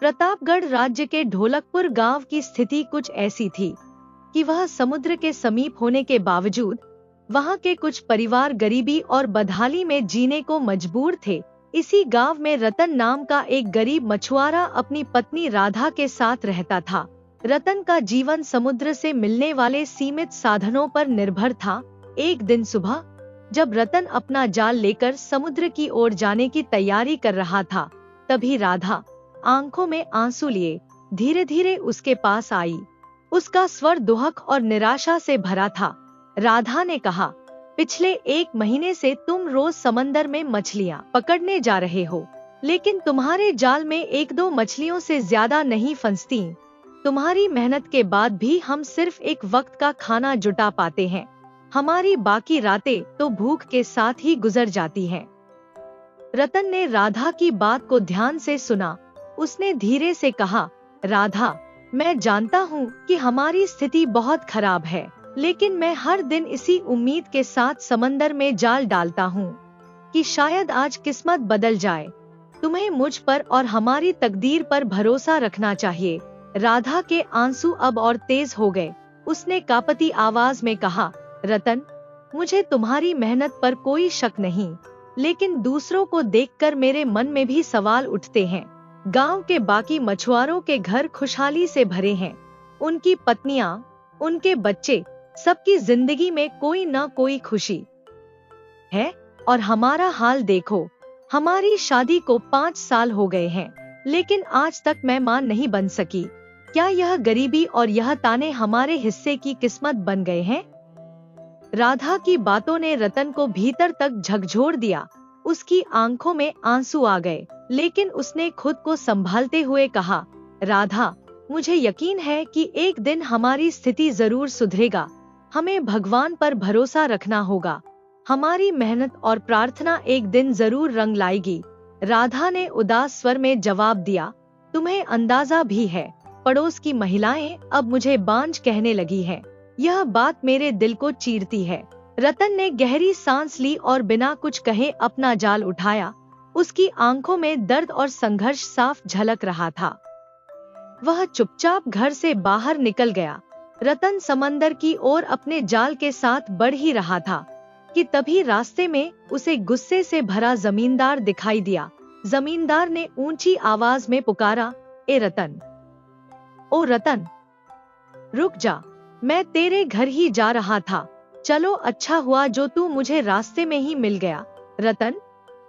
प्रतापगढ़ राज्य के ढोलकपुर गांव की स्थिति कुछ ऐसी थी कि वह समुद्र के समीप होने के बावजूद वहां के कुछ परिवार गरीबी और बदहाली में जीने को मजबूर थे। इसी गांव में रतन नाम का एक गरीब मछुआरा अपनी पत्नी राधा के साथ रहता था। रतन का जीवन समुद्र से मिलने वाले सीमित साधनों पर निर्भर था। एक दिन सुबह जब रतन अपना जाल लेकर समुद्र की ओर जाने की तैयारी कर रहा था, तभी राधा आंखों में आंसू लिए धीरे धीरे उसके पास आई। उसका स्वर दुहक और निराशा से भरा था। राधा ने कहा, पिछले 1 महीने से तुम रोज समंदर में मछलियाँ पकड़ने जा रहे हो, लेकिन तुम्हारे जाल में 1-2 मछलियों से ज्यादा नहीं फंसती। तुम्हारी मेहनत के बाद भी हम सिर्फ एक वक्त का खाना जुटा पाते हैं। हमारी बाकी रातें तो भूख के साथ ही गुजर जाती हैं। रतन ने राधा की बात को ध्यान से सुना। उसने धीरे से कहा, राधा, मैं जानता हूँ कि हमारी स्थिति बहुत खराब है, लेकिन मैं हर दिन इसी उम्मीद के साथ समंदर में जाल डालता हूँ कि शायद आज किस्मत बदल जाए। तुम्हें मुझ पर और हमारी तकदीर पर भरोसा रखना चाहिए। राधा के आंसू अब और तेज हो गए। उसने कांपती आवाज में कहा, रतन, मुझे तुम्हारी मेहनत पर कोई शक नहीं, लेकिन दूसरों को देखकर मेरे मन में भी सवाल उठते हैं। गांव के बाकी मछुआरों के घर खुशहाली से भरे हैं। उनकी पत्नियां, उनके बच्चे, सबकी जिंदगी में कोई न कोई खुशी है, और हमारा हाल देखो। हमारी शादी को 5 साल हो गए हैं, लेकिन आज तक मैं मां नहीं बन सकी। क्या यह गरीबी और यह ताने हमारे हिस्से की किस्मत बन गए हैं? राधा की बातों ने रतन को भीतर तक झकझोर दिया। उसकी आंखों में आंसू आ गए, लेकिन उसने खुद को संभालते हुए कहा, राधा, मुझे यकीन है कि एक दिन हमारी स्थिति जरूर सुधरेगा। हमें भगवान पर भरोसा रखना होगा। हमारी मेहनत और प्रार्थना एक दिन जरूर रंग लाएगी। राधा ने उदास स्वर में जवाब दिया, तुम्हें अंदाजा भी है, पड़ोस की महिलाएं अब मुझे बांझ कहने लगी हैं। यह बात मेरे दिल को चीरती है। रतन ने गहरी सांस ली और बिना कुछ कहे अपना जाल उठाया। उसकी आंखों में दर्द और संघर्ष साफ झलक रहा था। वह चुपचाप घर से बाहर निकल गया। रतन समंदर की ओर अपने जाल के साथ बढ़ ही रहा था कि तभी रास्ते में उसे गुस्से से भरा जमींदार दिखाई दिया। जमींदार ने ऊंची आवाज में पुकारा, ए रतन, ओ रतन, रुक जा, मैं तेरे घर ही जा रहा था। चलो, अच्छा हुआ जो तू मुझे रास्ते में ही मिल गया। रतन,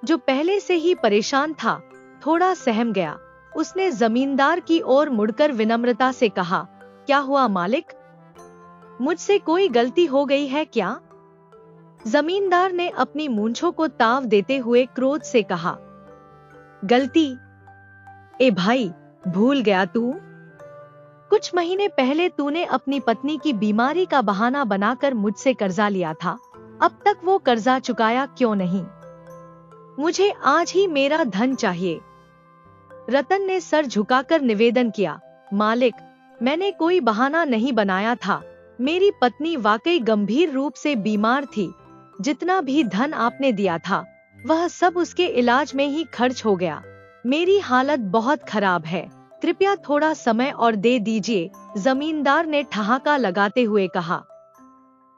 जो पहले से ही परेशान था, थोड़ा सहम गया। उसने जमींदार की ओर मुड़कर विनम्रता से कहा, क्या हुआ मालिक? मुझसे कोई गलती हो गई है क्या? जमींदार ने अपनी मूंछों को ताव देते हुए क्रोध से कहा, गलती? ए भाई, भूल गया तू? कुछ महीने पहले तूने अपनी पत्नी की बीमारी का बहाना बनाकर मुझसे कर्जा लिया था। अब तक वो कर्जा चुकाया क्यों नहीं? मुझे आज ही मेरा धन चाहिए। रतन ने सर झुकाकर निवेदन किया, मालिक, मैंने कोई बहाना नहीं बनाया था। मेरी पत्नी वाकई गंभीर रूप से बीमार थी। जितना भी धन आपने दिया था, वह सब उसके इलाज में ही खर्च हो गया। मेरी हालत बहुत खराब है। कृपया थोड़ा समय और दे दीजिए, जमींदार ने ठहाका लगाते हुए कहा।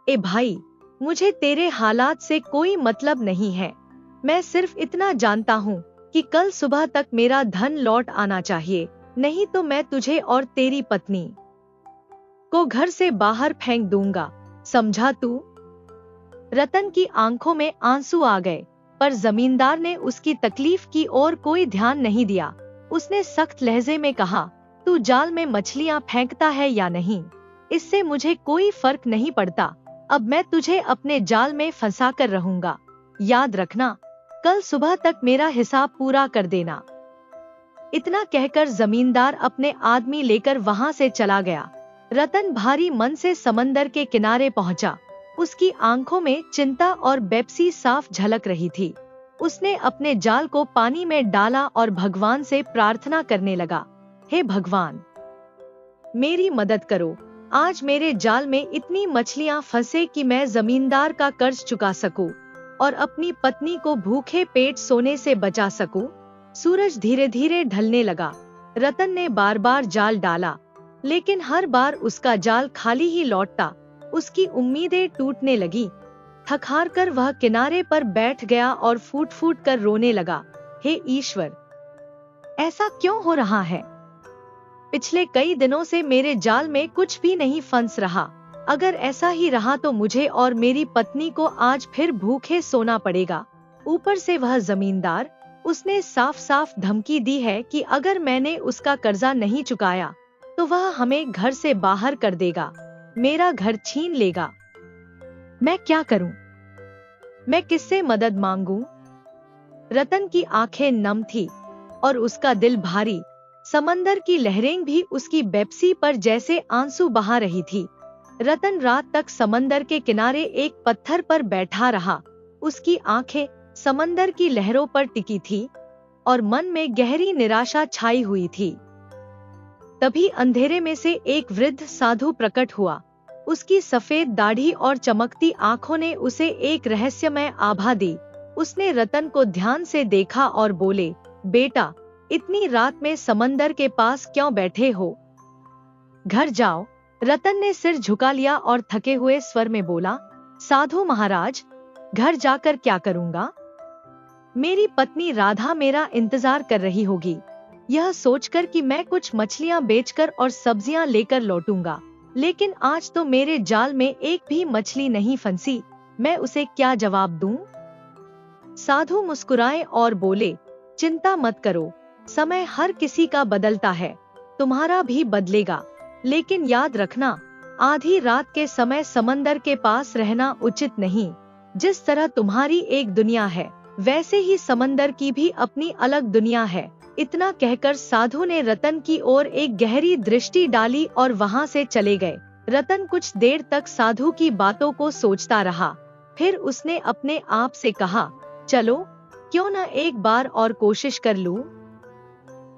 ए भाई, मुझे तेरे हालात से कोई मतलब नहीं है। मैं सिर्फ इतना जानता हूँ कि कल सुबह तक मेरा धन लौट आना चाहिए, नहीं तो मैं तुझे और तेरी पत्नी को घर से बाहर फेंक दूंगा। समझा तू? रतन की आंखों में आंसू आ गए, पर जमींदार ने उसकी तकलीफ की ओर कोई ध्यान नहीं दिया। उसने सख्त लहजे में कहा, तू जाल में मछलियां फेंकता है या नहीं, इससे मुझे कोई फर्क नहीं पड़ता। अब मैं तुझे अपने जाल में फंसा कर रहूंगा। याद रखना, कल सुबह तक मेरा हिसाब पूरा कर देना। इतना कहकर जमींदार अपने आदमी लेकर वहां से चला गया। रतन भारी मन से समंदर के किनारे पहुंचा। उसकी आंखों में चिंता और बेपसी साफ झलक रही थी। उसने अपने जाल को पानी में डाला और भगवान से प्रार्थना करने लगा, हे भगवान, मेरी मदद करो। आज मेरे जाल में इतनी मछलियां फंसे कि मैं जमींदार का कर्ज चुका सकूं और अपनी पत्नी को भूखे पेट सोने से बचा सकूं। सूरज धीरे धीरे ढलने लगा। रतन ने बार बार जाल डाला, लेकिन हर बार उसका जाल खाली ही लौटता। उसकी उम्मीदें टूटने लगी। थक हार कर वह किनारे पर बैठ गया और फूट फूट कर रोने लगा। हे ईश्वर, ऐसा क्यों हो रहा है? पिछले कई दिनों से मेरे जाल में कुछ भी नहीं फंस रहा। अगर ऐसा ही रहा तो मुझे और मेरी पत्नी को आज फिर भूखे सोना पड़ेगा। ऊपर से वह जमींदार, उसने साफ साफ धमकी दी है कि अगर मैंने उसका कर्जा नहीं चुकाया तो वह हमें घर से बाहर कर देगा, मेरा घर छीन लेगा। मैं क्या करूं? मैं किससे मदद मांगूं? रतन की आंखें नम थी और उसका दिल भारी। समंदर की लहरें भी उसकी बेपसी पर जैसे आंसू बहा रही थी। रतन रात तक समंदर के किनारे एक पत्थर पर बैठा रहा। उसकी आंखें समंदर की लहरों पर टिकी थी और मन में गहरी निराशा छाई हुई थी। तभी अंधेरे में से एक वृद्ध साधु प्रकट हुआ। उसकी सफेद दाढ़ी और चमकती आंखों ने उसे एक रहस्यमय आभा दी। उसने रतन को ध्यान से देखा और बोले, बेटा, इतनी रात में समंदर के पास क्यों बैठे हो? घर जाओ। रतन ने सिर झुका लिया और थके हुए स्वर में बोला, साधु महाराज, घर जाकर क्या करूंगा? मेरी पत्नी राधा मेरा इंतजार कर रही होगी। यह सोचकर कि मैं कुछ मछलियां बेचकर और सब्जियां लेकर लौटूंगा, लेकिन आज तो मेरे जाल में एक भी मछली नहीं फंसी। मैं उसे क्या जवाब दूं? साधु मुस्कुराए और बोले, चिंता मत करो, समय हर किसी का बदलता है, तुम्हारा भी बदलेगा। लेकिन याद रखना, आधी रात के समय समंदर के पास रहना उचित नहीं। जिस तरह तुम्हारी एक दुनिया है, वैसे ही समंदर की भी अपनी अलग दुनिया है। इतना कहकर साधु ने रतन की ओर एक गहरी दृष्टि डाली और वहां से चले गए। रतन कुछ देर तक साधु की बातों को सोचता रहा। फिर उसने अपने आप से कहा, चलो, क्यों न एक बार और कोशिश कर लूं?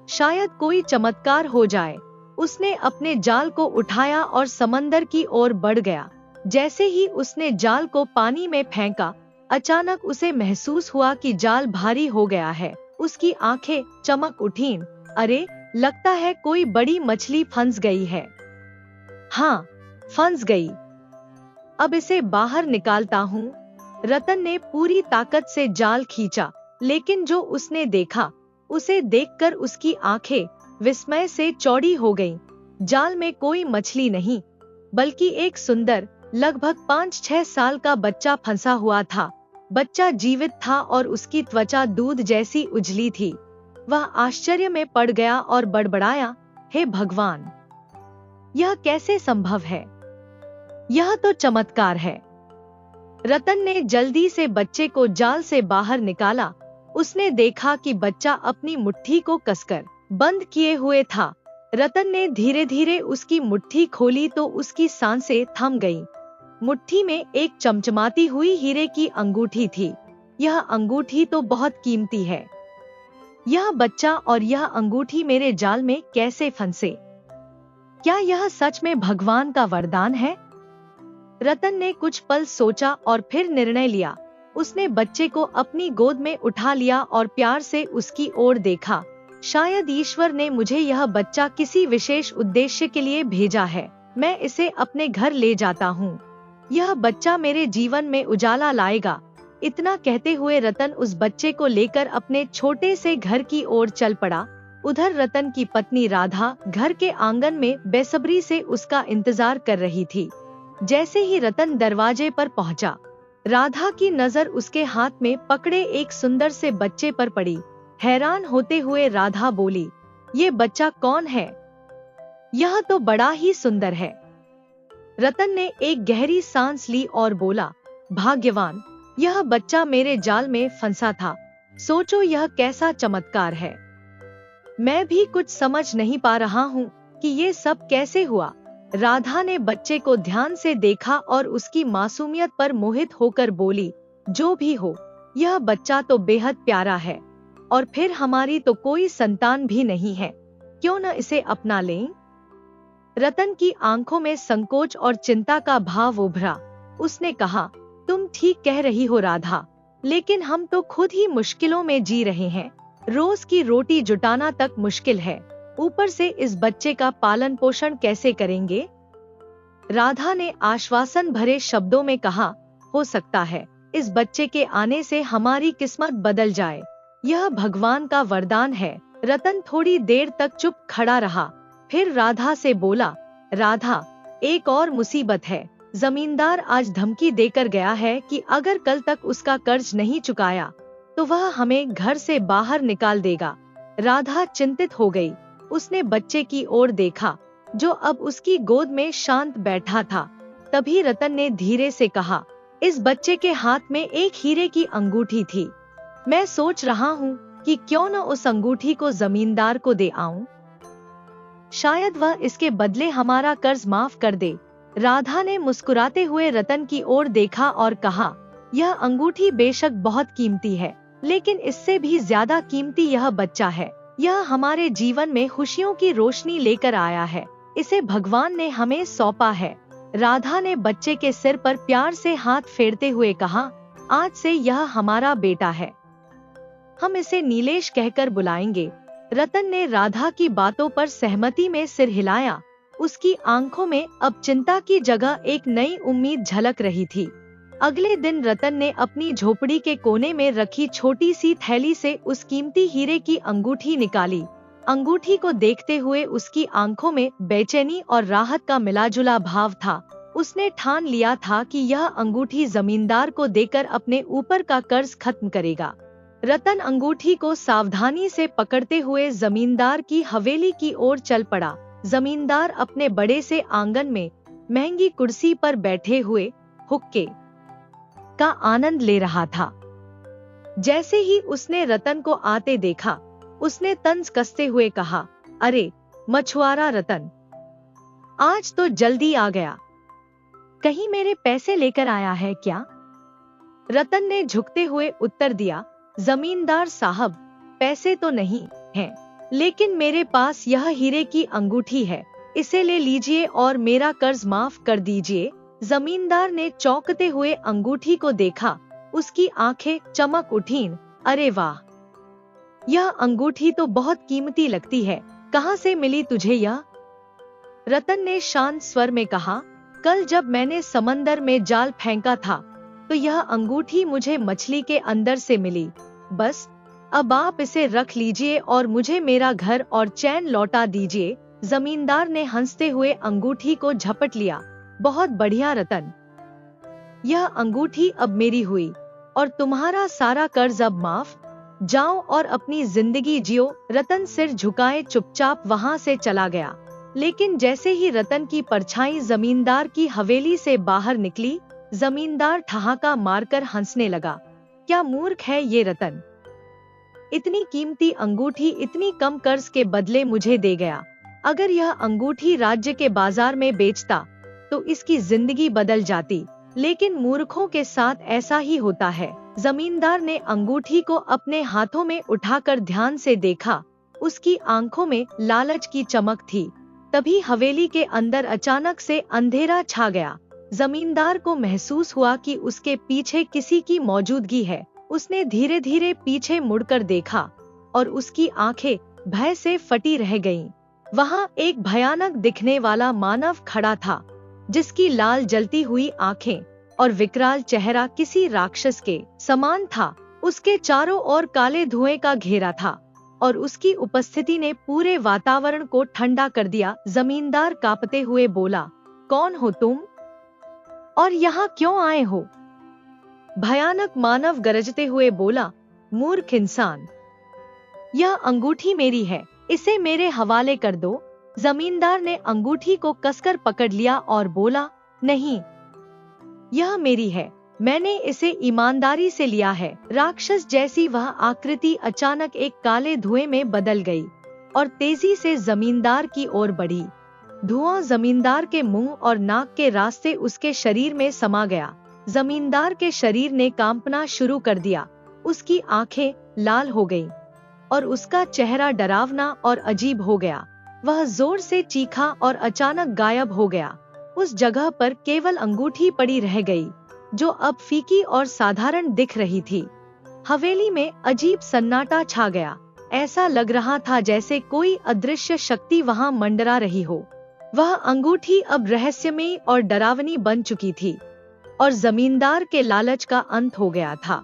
शायद कोई चमत्कार हो जाए। उसने अपने जाल को उठाया और समंदर की ओर बढ़ गया। जैसे ही उसने जाल को पानी में फेंका, अचानक उसे महसूस हुआ कि जाल भारी हो गया है। उसकी आंखें चमक उठीं। अरे, लगता है कोई बड़ी मछली फंस गई है। हाँ, फंस गई। अब इसे बाहर निकालता हूँ। रतन ने पूरी ताकत से जाल खींचा, लेकिन जो उसने देखा, उसे देखकर उसकी आंखें विस्मय से चौड़ी हो गईं। जाल में कोई मछली नहीं, बल्कि एक सुंदर, लगभग 5-6 साल का बच्चा फंसा हुआ था। बच्चा जीवित था और उसकी त्वचा दूध जैसी उजली थी। वह आश्चर्य में पड़ गया और बड़बड़ाया, हे भगवान, यह कैसे संभव है? यह तो चमत्कार है। रतन ने जल्दी से बच्चे को जाल से बाहर निकाला। उसने देखा कि बच्चा अपनी मुट्ठी को कसकर बंद किए हुए था। रतन ने धीरे धीरे उसकी मुट्ठी खोली तो उसकी सांसें थम गईं। मुट्ठी में एक चमचमाती हुई हीरे की अंगूठी थी। यह अंगूठी तो बहुत कीमती है। यह बच्चा और यह अंगूठी मेरे जाल में कैसे फंसे? क्या यह सच में भगवान का वरदान है? रतन ने कुछ पल सोचा और फिर निर्णय लिया। उसने बच्चे को अपनी गोद में उठा लिया और प्यार से उसकी ओर देखा। शायद ईश्वर ने मुझे यह बच्चा किसी विशेष उद्देश्य के लिए भेजा है। मैं इसे अपने घर ले जाता हूँ। यह बच्चा मेरे जीवन में उजाला लाएगा। इतना कहते हुए रतन उस बच्चे को लेकर अपने छोटे से घर की ओर चल पड़ा। उधर रतन की पत्नी राधा घर के आंगन में बेसब्री से उसका इंतजार कर रही थी। जैसे ही रतन दरवाजे पर पहुंचा, राधा की नजर उसके हाथ में पकड़े एक सुंदर से बच्चे पर पड़ी। हैरान होते हुए राधा बोली, ये बच्चा कौन है? यह तो बड़ा ही सुंदर है। रतन ने एक गहरी सांस ली और बोला, भाग्यवान, यह बच्चा मेरे जाल में फंसा था। सोचो यह कैसा चमत्कार है। मैं भी कुछ समझ नहीं पा रहा हूँ कि ये सब कैसे हुआ। राधा ने बच्चे को ध्यान से देखा और उसकी मासूमियत पर मोहित होकर बोली, जो भी हो, यह बच्चा तो बेहद प्यारा है और फिर हमारी तो कोई संतान भी नहीं है। क्यों न इसे अपना लें? रतन की आंखों में संकोच और चिंता का भाव उभरा। उसने कहा, तुम ठीक कह रही हो राधा, लेकिन हम तो खुद ही मुश्किलों में जी रहे हैं। रोज की रोटी जुटाना तक मुश्किल है, ऊपर से इस बच्चे का पालन पोषण कैसे करेंगे? राधा ने आश्वासन भरे शब्दों में कहा, हो सकता है इस बच्चे के आने से हमारी किस्मत बदल जाए। यह भगवान का वरदान है। रतन थोड़ी देर तक चुप खड़ा रहा, फिर राधा से बोला, राधा, एक और मुसीबत है। जमींदार आज धमकी देकर गया है कि अगर कल तक उसका कर्ज नहीं चुकाया तो वह हमें घर से बाहर निकाल देगा। राधा चिंतित हो गई। उसने बच्चे की ओर देखा, जो अब उसकी गोद में शांत बैठा था। तभी रतन ने धीरे से कहा, इस बच्चे के हाथ में एक हीरे की अंगूठी थी। मैं सोच रहा हूँ कि क्यों न उस अंगूठी को जमींदार को दे आऊं। शायद वह इसके बदले हमारा कर्ज माफ कर दे। राधा ने मुस्कुराते हुए रतन की ओर देखा और कहा, यह अंगूठी बेशक बहुत कीमती है, लेकिन इससे भी ज्यादा कीमती यह बच्चा है। यह हमारे जीवन में खुशियों की रोशनी लेकर आया है। इसे भगवान ने हमें सौंपा है। राधा ने बच्चे के सिर पर प्यार से हाथ फेरते हुए कहा, आज से यह हमारा बेटा है। हम इसे नीलेश कहकर बुलाएंगे। रतन ने राधा की बातों पर सहमति में सिर हिलाया। उसकी आंखों में अब चिंता की जगह एक नई उम्मीद झलक रही थी। अगले दिन रतन ने अपनी झोपड़ी के कोने में रखी छोटी सी थैली से उस कीमती हीरे की अंगूठी निकाली। अंगूठी को देखते हुए उसकी आंखों में बेचैनी और राहत का मिलाजुला भाव था। उसने ठान लिया था कि यह अंगूठी जमींदार को देकर अपने ऊपर का कर्ज खत्म करेगा। रतन अंगूठी को सावधानी से पकड़ते हुए जमींदार की हवेली की ओर चल पड़ा। जमींदार अपने बड़े से आंगन में महंगी कुर्सी पर बैठे हुए हुक्के का आनंद ले रहा था। जैसे ही उसने रतन को आते देखा, उसने तंज कसते हुए कहा, अरे मछुआरा रतन, आज तो जल्दी आ गया। कहीं मेरे पैसे लेकर आया है क्या? रतन ने झुकते हुए उत्तर दिया, जमींदार साहब, पैसे तो नहीं हैं, लेकिन मेरे पास यह हीरे की अंगूठी है। इसे ले लीजिए और मेरा कर्ज माफ कर दीजिए। जमींदार ने चौंकते हुए अंगूठी को देखा। उसकी आंखें चमक उठीं। अरे वाह, यह अंगूठी तो बहुत कीमती लगती है। कहाँ से मिली तुझे यह? रतन ने शांत स्वर में कहा, कल जब मैंने समंदर में जाल फेंका था तो यह अंगूठी मुझे मछली के अंदर से मिली। बस अब आप इसे रख लीजिए और मुझे मेरा घर और चैन लौटा दीजिए। जमींदार ने हंसते हुए अंगूठी को झपट लिया। बहुत बढ़िया रतन, यह अंगूठी अब मेरी हुई और तुम्हारा सारा कर्ज अब माफ। जाओ और अपनी जिंदगी जियो। रतन सिर झुकाए चुपचाप वहां से चला गया। लेकिन जैसे ही रतन की परछाई जमींदार की हवेली से बाहर निकली, जमींदार ठहाका मारकर हंसने लगा। क्या मूर्ख है ये रतन, इतनी कीमती अंगूठी इतनी कम कर्ज के बदले मुझे दे गया। अगर यह अंगूठी राज्य के बाजार में बेचता तो इसकी जिंदगी बदल जाती, लेकिन मूर्खों के साथ ऐसा ही होता है। जमींदार ने अंगूठी को अपने हाथों में उठाकर ध्यान से देखा। उसकी आंखों में लालच की चमक थी। तभी हवेली के अंदर अचानक से अंधेरा छा गया। जमींदार को महसूस हुआ कि उसके पीछे किसी की मौजूदगी है। उसने धीरे धीरे पीछे मुड़कर देखा और उसकी आंखें भय से फटी रह गईं। वहां एक भयानक दिखने वाला मानव खड़ा था, जिसकी लाल जलती हुई आंखें और विकराल चेहरा किसी राक्षस के समान था। उसके चारों ओर काले धुएं का घेरा था और उसकी उपस्थिति ने पूरे वातावरण को ठंडा कर दिया। जमींदार कांपते हुए बोला, कौन हो तुम और यहाँ क्यों आए हो? भयानक मानव गरजते हुए बोला, मूर्ख इंसान, यह अंगूठी मेरी है, इसे मेरे हवाले कर दो। जमींदार ने अंगूठी को कसकर पकड़ लिया और बोला, नहीं, यह मेरी है, मैंने इसे ईमानदारी से लिया है। राक्षस जैसी वह आकृति अचानक एक काले धुएं में बदल गई और तेजी से जमींदार की ओर बढ़ी। धुआं जमींदार के मुंह और नाक के रास्ते उसके शरीर में समा गया। जमींदार के शरीर ने कांपना शुरू कर दिया। उसकी आंखें लाल हो गईं और उसका चेहरा डरावना और अजीब हो गया। वह जोर से चीखा और अचानक गायब हो गया। उस जगह पर केवल अंगूठी पड़ी रह गई, जो अब फीकी और साधारण दिख रही थी। हवेली में अजीब सन्नाटा छा गया। ऐसा लग रहा था जैसे कोई अदृश्य शक्ति वहां मंडरा रही हो। वह अंगूठी अब रहस्यमयी और डरावनी बन चुकी थी और जमींदार के लालच का अंत हो गया था।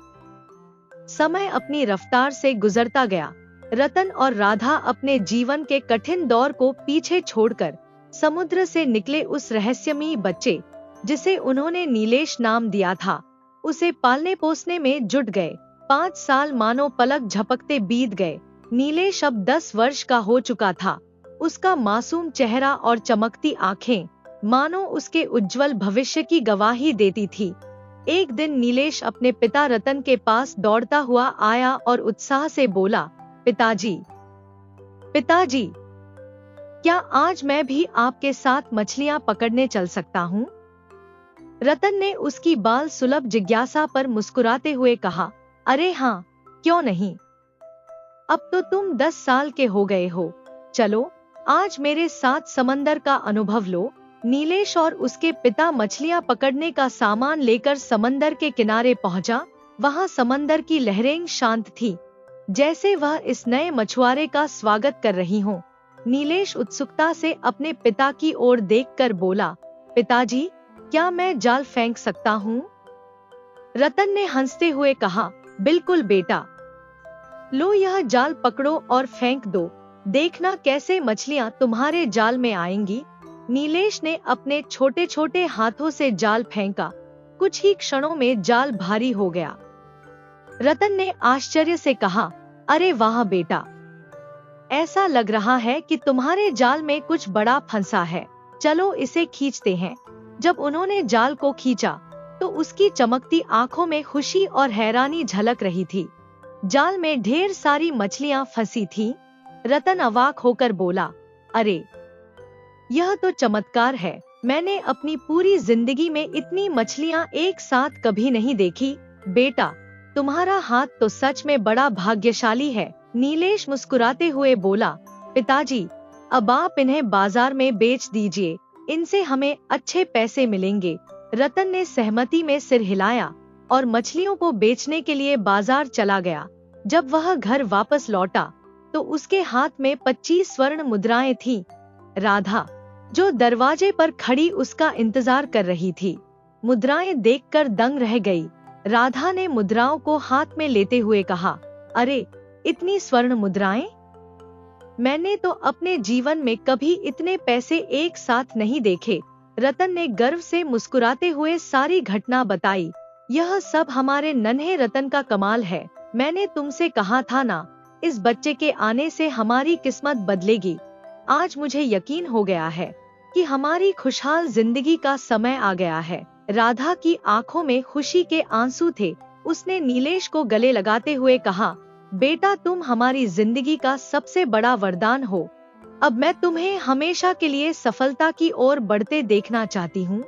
समय अपनी रफ्तार से गुजरता गया। रतन और राधा अपने जीवन के कठिन दौर को पीछे छोड़कर समुद्र से निकले उस रहस्यमयी बच्चे, जिसे उन्होंने नीलेश नाम दिया था, उसे पालने पोसने में जुट गए। 5 साल मानो पलक झपकते बीत गए। नीलेश अब 10 वर्ष का हो चुका था। उसका मासूम चेहरा और चमकती आंखें मानो उसके उज्जवल भविष्य की गवाही देती थी। एक दिन नीलेश अपने पिता रतन के पास दौड़ता हुआ आया और उत्साह से बोला, पिताजी, पिताजी, क्या आज मैं भी आपके साथ मछलियां पकड़ने चल सकता हूँ? रतन ने उसकी बाल सुलभ जिज्ञासा पर मुस्कुराते हुए कहा, अरे हाँ, क्यों नहीं। अब तो तुम 10 साल के हो गए हो। चलो, आज मेरे साथ समंदर का अनुभव लो। नीलेश और उसके पिता मछलियां पकड़ने का सामान लेकर समंदर के किनारे पहुंचा। वहां समंदर की लहरें शांत थी, जैसे वह इस नए मछुआरे का स्वागत कर रही हों। नीलेश उत्सुकता से अपने पिता की ओर देखकर बोला, पिताजी, क्या मैं जाल फेंक सकता हूँ? रतन ने हंसते हुए कहा, बिल्कुल बेटा। लो, यह जाल पकड़ो और फेंक दो। देखना कैसे मछलियां तुम्हारे जाल में आएंगी। नीलेश ने अपने छोटे छोटे हाथों से जाल फेंका। कुछ ही क्षणों में जाल भारी हो गया। रतन ने आश्चर्य से कहा, अरे वाह बेटा, ऐसा लग रहा है कि तुम्हारे जाल में कुछ बड़ा फंसा है। चलो इसे खींचते हैं। जब उन्होंने जाल को खींचा तो उसकी चमकती आंखों में खुशी और हैरानी झलक रही थी। जाल में ढेर सारी मछलियां फंसी थीं। रतन अवाक होकर बोला, अरे, यह तो चमत्कार है। मैंने अपनी पूरी जिंदगी में इतनी मछलियां एक साथ कभी नहीं देखी। बेटा, तुम्हारा हाथ तो सच में बड़ा भाग्यशाली है। नीलेश मुस्कुराते हुए बोला, पिताजी, अब आप इन्हें बाजार में बेच दीजिए। इनसे हमें अच्छे पैसे मिलेंगे। रतन ने सहमति में सिर हिलाया और मछलियों को बेचने के लिए बाजार चला गया। जब वह घर वापस लौटा तो उसके हाथ में 25 स्वर्ण मुद्राएं थीं। राधा, जो दरवाजे पर खड़ी उसका इंतजार कर रही थी, मुद्राएं देखकर दंग रह गई। राधा ने मुद्राओं को हाथ में लेते हुए कहा, अरे, इतनी स्वर्ण मुद्राएं! मैंने तो अपने जीवन में कभी इतने पैसे एक साथ नहीं देखे। रतन ने गर्व से मुस्कुराते हुए सारी घटना बताई। यह सब हमारे नन्हे रतन का कमाल है। मैंने तुमसे कहा था ना, इस बच्चे के आने से हमारी किस्मत बदलेगी। आज मुझे यकीन हो गया है कि हमारी खुशहाल जिंदगी का समय आ गया है। राधा की आंखों में खुशी के आंसू थे। उसने नीलेश को गले लगाते हुए कहा, बेटा, तुम हमारी जिंदगी का सबसे बड़ा वरदान हो। अब मैं तुम्हें हमेशा के लिए सफलता की ओर बढ़ते देखना चाहती हूँ।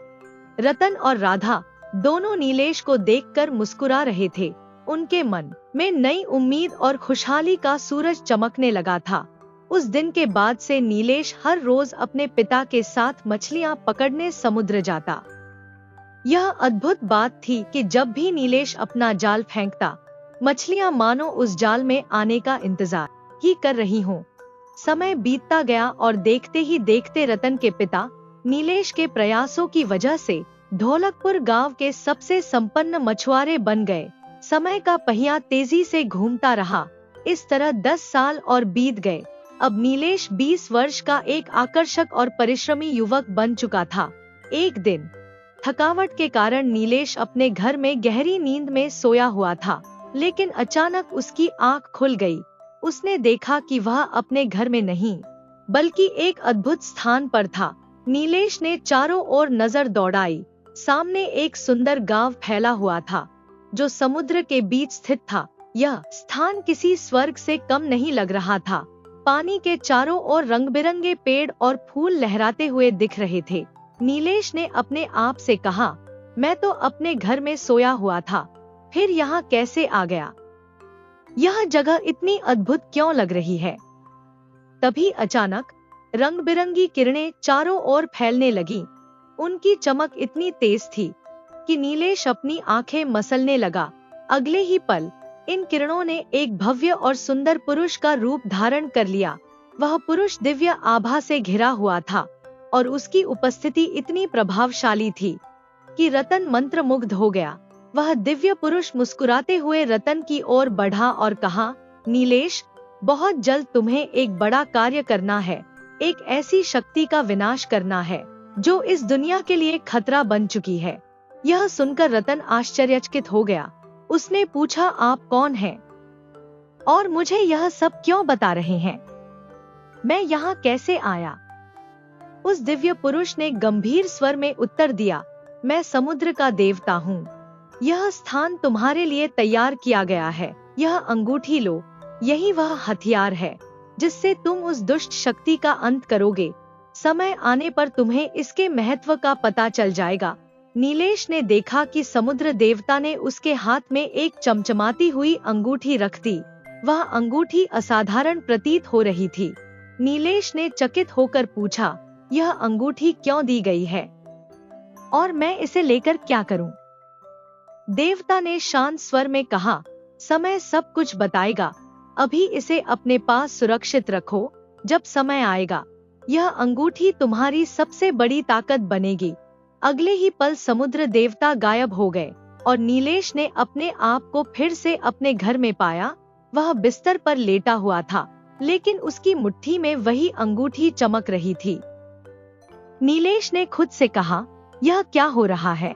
रतन और राधा दोनों नीलेश को देखकर मुस्कुरा रहे थे। उनके मन में नई उम्मीद और खुशहाली का सूरज चमकने लगा था। उस दिन के बाद से नीलेश हर रोज अपने पिता के साथ मछलियां पकड़ने समुद्र जाता। यह अद्भुत बात थी कि जब भी नीलेश अपना जाल फेंकता, मछलियां मानो उस जाल में आने का इंतजार ही कर रही हों। समय बीतता गया और देखते ही देखते रतन के पिता नीलेश के प्रयासों की वजह से ढोलकपुर गांव के सबसे संपन्न मछुआरे बन गए। समय का पहिया तेजी से घूमता रहा। इस तरह 10 साल और बीत गए। अब नीलेश 20 वर्ष का एक आकर्षक और परिश्रमी युवक बन चुका था। एक दिन थकावट के कारण नीलेश अपने घर में गहरी नींद में सोया हुआ था, लेकिन अचानक उसकी आंख खुल गई। उसने देखा कि वह अपने घर में नहीं, बल्कि एक अद्भुत स्थान पर था। नीलेश ने चारों ओर नजर दौड़ाई। सामने एक सुंदर गांव फैला हुआ था, जो समुद्र के बीच स्थित था। यह स्थान किसी स्वर्ग से कम नहीं लग रहा था। पानी के चारों ओर रंग बिरंगे पेड़ और फूल लहराते हुए दिख रहे थे। नीलेश ने अपने आप से कहा, मैं तो अपने घर में सोया हुआ था, फिर यहाँ कैसे आ गया? यह जगह इतनी अद्भुत क्यों लग रही है? तभी अचानक रंग बिरंगी किरणें चारों ओर फैलने लगी। उनकी चमक इतनी तेज थी कि नीलेश अपनी आंखें मसलने लगा। अगले ही पल इन किरणों ने एक भव्य और सुंदर पुरुष का रूप धारण कर लिया। वह पुरुष दिव्य आभा से घिरा हुआ था और उसकी उपस्थिति इतनी प्रभावशाली थी कि रतन मंत्रमुग्ध हो गया। वह दिव्य पुरुष मुस्कुराते हुए रतन की ओर बढ़ा और कहा, नीलेश, बहुत जल्द तुम्हें एक बड़ा कार्य करना है। एक ऐसी शक्ति का विनाश करना है जो इस दुनिया के लिए खतरा बन चुकी है। यह सुनकर रतन आश्चर्यचकित हो गया। उसने पूछा, आप कौन हैं? और मुझे यह सब क्यों बता रहे हैं? मैं यहाँ कैसे आया? उस दिव्य पुरुष ने गंभीर स्वर में उत्तर दिया, मैं समुद्र का देवता हूँ। यह स्थान तुम्हारे लिए तैयार किया गया है। यह अंगूठी लो, यही वह हथियार है जिससे तुम उस दुष्ट शक्ति का अंत करोगे। समय आने पर तुम्हें इसके महत्व का पता चल जाएगा। नीलेश ने देखा कि समुद्र देवता ने उसके हाथ में एक चमचमाती हुई अंगूठी रख दी। वह अंगूठी असाधारण प्रतीत हो रही थी। नीलेश ने चकित होकर पूछा, यह अंगूठी क्यों दी गई है और मैं इसे लेकर क्या करूं? देवता ने शांत स्वर में कहा, समय सब कुछ बताएगा। अभी इसे अपने पास सुरक्षित रखो। जब समय आएगा, यह अंगूठी तुम्हारी सबसे बड़ी ताकत बनेगी। अगले ही पल समुद्र देवता गायब हो गए और नीलेश ने अपने आप को फिर से अपने घर में पाया। वह बिस्तर पर लेटा हुआ था, लेकिन उसकी मुट्ठी में वही अंगूठी चमक रही थी। नीलेश ने खुद से कहा, यह क्या हो रहा है?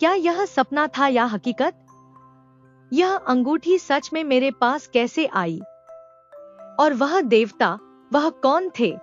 क्या यह सपना था या हकीकत? यह अंगूठी सच में मेरे पास कैसे आई? और वह देवता, वह कौन थे?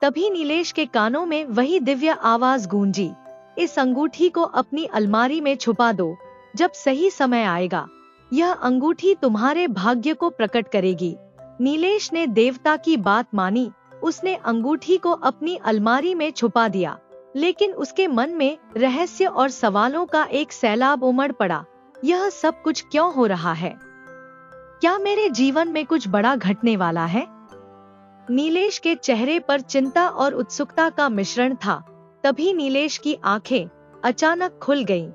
तभी नीलेश के कानों में वही दिव्य आवाज गूंजी, इस अंगूठी को अपनी अलमारी में छुपा दो। जब सही समय आएगा, यह अंगूठी तुम्हारे भाग्य को प्रकट करेगी। नीलेश ने देवता की बात मानी। उसने अंगूठी को अपनी अलमारी में छुपा दिया, लेकिन उसके मन में रहस्य और सवालों का एक सैलाब उमड़ पड़ा। यह सब कुछ क्यों हो रहा है? क्या मेरे जीवन में कुछ बड़ा घटने वाला है? नीलेश के चेहरे पर चिंता और उत्सुकता का मिश्रण था। तभी नीलेश की आंखें अचानक खुल गईं।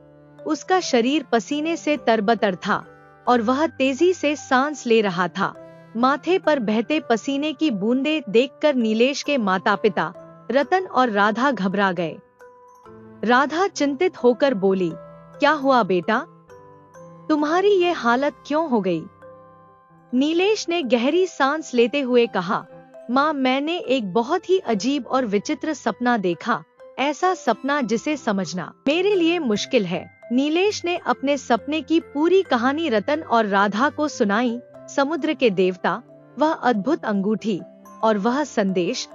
उसका शरीर पसीने से तरबतर था और वह तेजी से सांस ले रहा था। माथे पर बहते पसीने की बूंदें देखकर नीलेश के माता-पिता रतन और राधा घबरा गए। राधा चिंतित होकर बोली, क्या हुआ बेटा? तुम्हारी ये हालत क्यों हो गई? नीलेश ने गहरी सांस लेते हुए कहा, माँ, मैंने एक बहुत ही अजीब और विचित्र सपना देखा। ऐसा सपना जिसे समझना मेरे लिए मुश्किल है। नीलेश ने अपने सपने की पूरी कहानी रतन और राधा को सुनाई। समुद्र के देवता, वह अद्भुत अंगूठी और वह संदेश,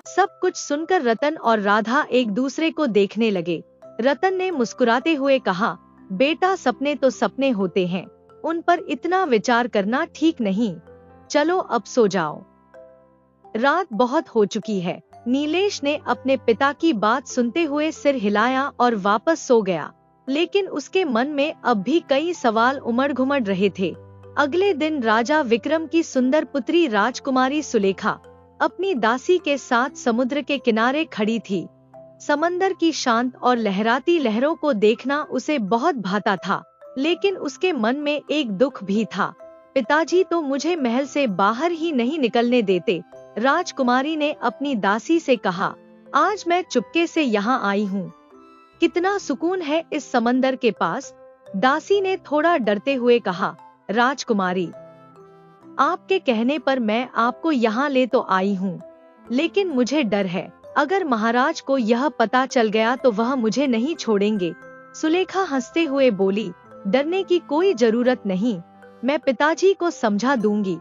सब कुछ सुनकर रतन और राधा एक दूसरे को देखने लगे। रतन ने मुस्कुराते हुए कहा, बेटा, सपने तो सपने होते हैं, उन पर इतना विचार करना ठीक नहीं। चलो अब सो जाओ, रात बहुत हो चुकी है। नीलेश ने अपने पिता की बात सुनते हुए सिर हिलाया और वापस सो गया, लेकिन उसके मन में अब भी कई सवाल उमड़ घुमड़ रहे थे। अगले दिन राजा विक्रम की सुंदर पुत्री राजकुमारी सुलेखा अपनी दासी के साथ समुद्र के किनारे खड़ी थी। समंदर की शांत और लहराती लहरों को देखना उसे बहुत भाता था, लेकिन उसके मन में एक दुख भी था। पिताजी तो मुझे महल से बाहर ही नहीं निकलने देते। राजकुमारी ने अपनी दासी से कहा, आज मैं चुपके से यहाँ आई हूँ। कितना सुकून है इस समंदर के पास। दासी ने थोड़ा डरते हुए कहा, राजकुमारी, आपके कहने पर मैं आपको यहाँ ले तो आई हूँ, लेकिन मुझे डर है। अगर महाराज को यह पता चल गया तो वह मुझे नहीं छोड़ेंगे। सुलेखा हंसते हुए बोली, डरने की कोई जरूरत नहीं, मैं पिताजी को समझा दूंगी,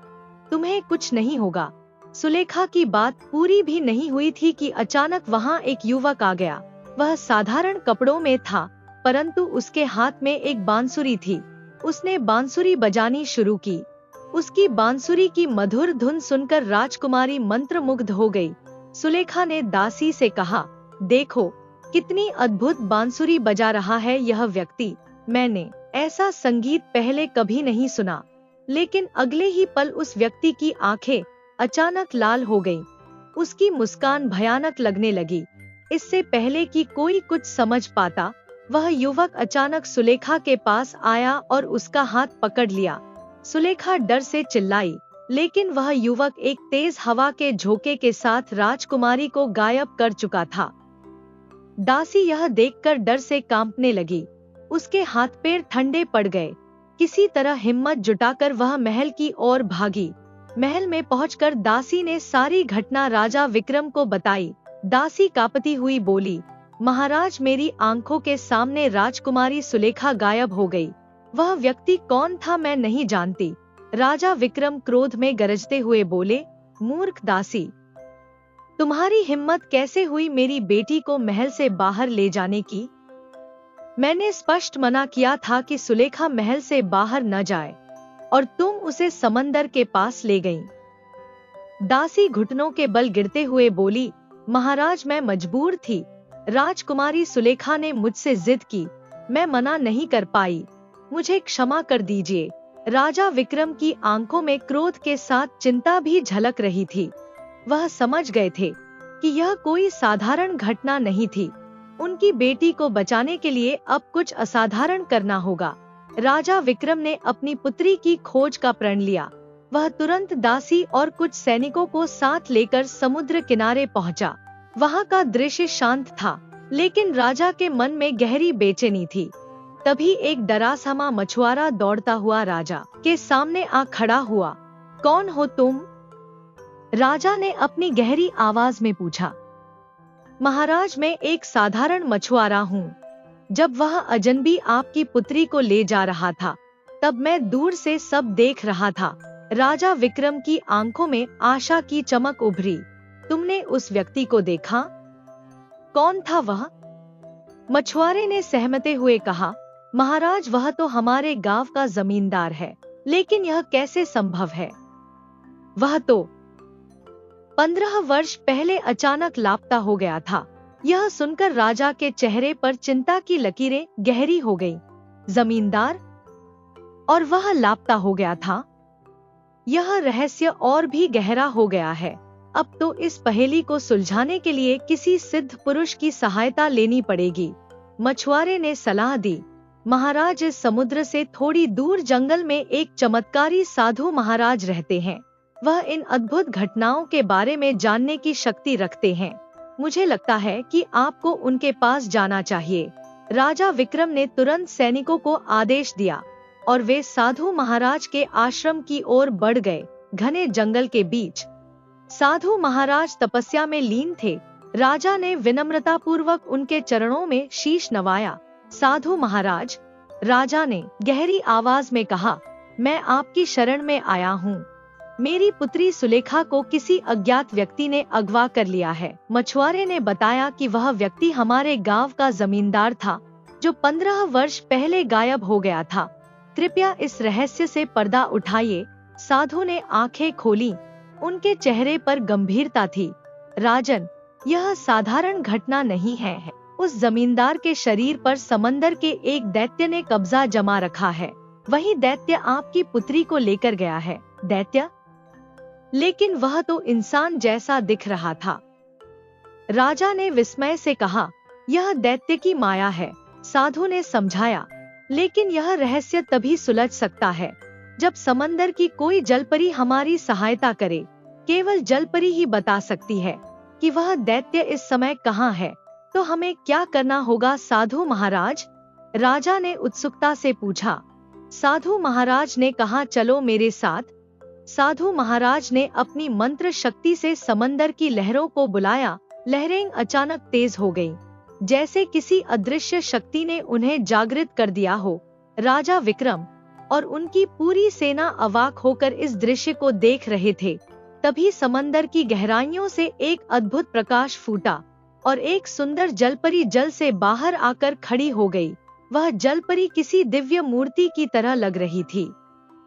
तुम्हें कुछ नहीं होगा। सुलेखा की बात पूरी भी नहीं हुई थी कि अचानक वहाँ एक युवक आ गया। वह साधारण कपड़ों में था, परंतु उसके हाथ में एक बांसुरी थी। उसने बांसुरी बजानी शुरू की। उसकी बांसुरी की मधुर धुन सुनकर राजकुमारी मंत्रमुग्ध हो गई। सुलेखा ने दासी से कहा, देखो कितनी अद्भुत बांसुरी बजा रहा है यह व्यक्ति। मैंने ऐसा संगीत पहले कभी नहीं सुना। लेकिन अगले ही पल उस व्यक्ति की आंखें अचानक लाल हो गईं। उसकी मुस्कान भयानक लगने लगी। इससे पहले कि कोई कुछ समझ पाता, वह युवक अचानक सुलेखा के पास आया और उसका हाथ पकड़ लिया। सुलेखा डर से चिल्लाई, लेकिन वह युवक एक तेज हवा के झोंके के साथ राजकुमारी को गायब कर चुका था। दासी यह देखकर डर से कांपने लगी। उसके हाथ पैर ठंडे पड़ गए। किसी तरह हिम्मत जुटाकर वह महल की ओर भागी। महल में पहुंचकर दासी ने सारी घटना राजा विक्रम को बताई। दासी कांपती हुई बोली, महाराज, मेरी आंखों के सामने राजकुमारी सुलेखा गायब हो गई। वह व्यक्ति कौन था मैं नहीं जानती। राजा विक्रम क्रोध में गरजते हुए बोले, मूर्ख दासी, तुम्हारी हिम्मत कैसे हुई मेरी बेटी को महल से बाहर ले जाने की? मैंने स्पष्ट मना किया था कि सुलेखा महल से बाहर न जाए, और तुम उसे समंदर के पास ले गईं। दासी घुटनों के बल गिरते हुए बोली, महाराज, मैं मजबूर थी। राजकुमारी सुलेखा ने मुझसे जिद की, मैं मना नहीं कर पाई। मुझे क्षमा कर दीजिए। राजा विक्रम की आंखों में क्रोध के साथ चिंता भी झलक रही थी। वह समझ गए थे कि यह कोई साधारण घटना नहीं थी। उनकी बेटी को बचाने के लिए अब कुछ असाधारण करना होगा। राजा विक्रम ने अपनी पुत्री की खोज का प्रण लिया। वह तुरंत दासी और कुछ सैनिकों को साथ लेकर समुद्र किनारे पहुंचा। वहां का दृश्य शांत था, लेकिन राजा के मन में गहरी बेचैनी थी। तभी एक डरासमा मछुआरा दौड़ता हुआ राजा के सामने आ खड़ा हुआ। कौन हो तुम? राजा ने अपनी गहरी आवाज में पूछा। महाराज, मैं एक साधारण मछुआरा हूँ। जब वह अजनबी आपकी पुत्री को ले जा रहा था, तब मैं दूर से सब देख रहा था। राजा विक्रम की आंखों में आशा की चमक उभरी। तुमने उस व्यक्ति को देखा? कौन था वह? मछुआरे ने सहमते हुए कहा, महाराज, वह तो हमारे गांव का जमींदार है। लेकिन यह कैसे संभव है? वह तो 15 वर्ष पहले अचानक लापता हो गया था। यह सुनकर राजा के चेहरे पर चिंता की लकीरें गहरी हो गईं। जमींदार? और वह लापता हो गया था? यह रहस्य और भी गहरा हो गया है। अब तो इस पहेली को सुलझाने के लिए किसी सिद्ध पुरुष की सहायता लेनी पड़ेगी। मछुआरे ने सलाह दी। महाराज, इस समुद्र से थोड़ी दूर जंगल में एक चमत्कारी साधु महाराज रहते हैं। वह इन अद्भुत घटनाओं के बारे में जानने की शक्ति रखते हैं। मुझे लगता है कि आपको उनके पास जाना चाहिए। राजा विक्रम ने तुरंत सैनिकों को आदेश दिया और वे साधु महाराज के आश्रम की ओर बढ़ गए। घने जंगल के बीच साधु महाराज तपस्या में लीन थे। राजा ने विनम्रता पूर्वक उनके चरणों में शीश नवाया। साधु महाराज, राजा ने गहरी आवाज में कहा, मैं आपकी शरण में आया हूँ। मेरी पुत्री सुलेखा को किसी अज्ञात व्यक्ति ने अगवा कर लिया है। मछुआरे ने बताया कि वह व्यक्ति हमारे गांव का जमींदार था, जो 15 वर्ष पहले गायब हो गया था। कृपया इस रहस्य से पर्दा उठाइए। साधु ने आंखें खोली। उनके चेहरे पर गंभीरता थी। राजन, यह साधारण घटना नहीं है। उस जमींदार के शरीर पर समंदर के एक दैत्य ने कब्जा जमा रखा है। वही दैत्य आपकी पुत्री को लेकर गया है। दैत्य? लेकिन वह तो इंसान जैसा दिख रहा था। राजा ने विस्मय से कहा, यह दैत्य की माया है। साधु ने समझाया, लेकिन यह रहस्य तभी सुलझ सकता है जब समंदर की कोई जलपरी हमारी सहायता करे। केवल जलपरी ही बता सकती है कि वह दैत्य इस समय कहाँ है। तो हमें क्या करना होगा साधु महाराज? राजा ने उत्सुकता से पूछा। साधु महाराज ने कहा, चलो मेरे साथ। साधु महाराज ने अपनी मंत्र शक्ति से समंदर की लहरों को बुलाया। लहरें अचानक तेज हो गईं, जैसे किसी अदृश्य शक्ति ने उन्हें जागृत कर दिया हो। राजा विक्रम और उनकी पूरी सेना अवाक होकर इस दृश्य को देख रहे थे। तभी समंदर की गहराइयों से एक अद्भुत प्रकाश फूटा और एक सुंदर जलपरी जल से बाहर आकर खड़ी हो गई। वह जलपरी किसी दिव्य मूर्ति की तरह लग रही थी।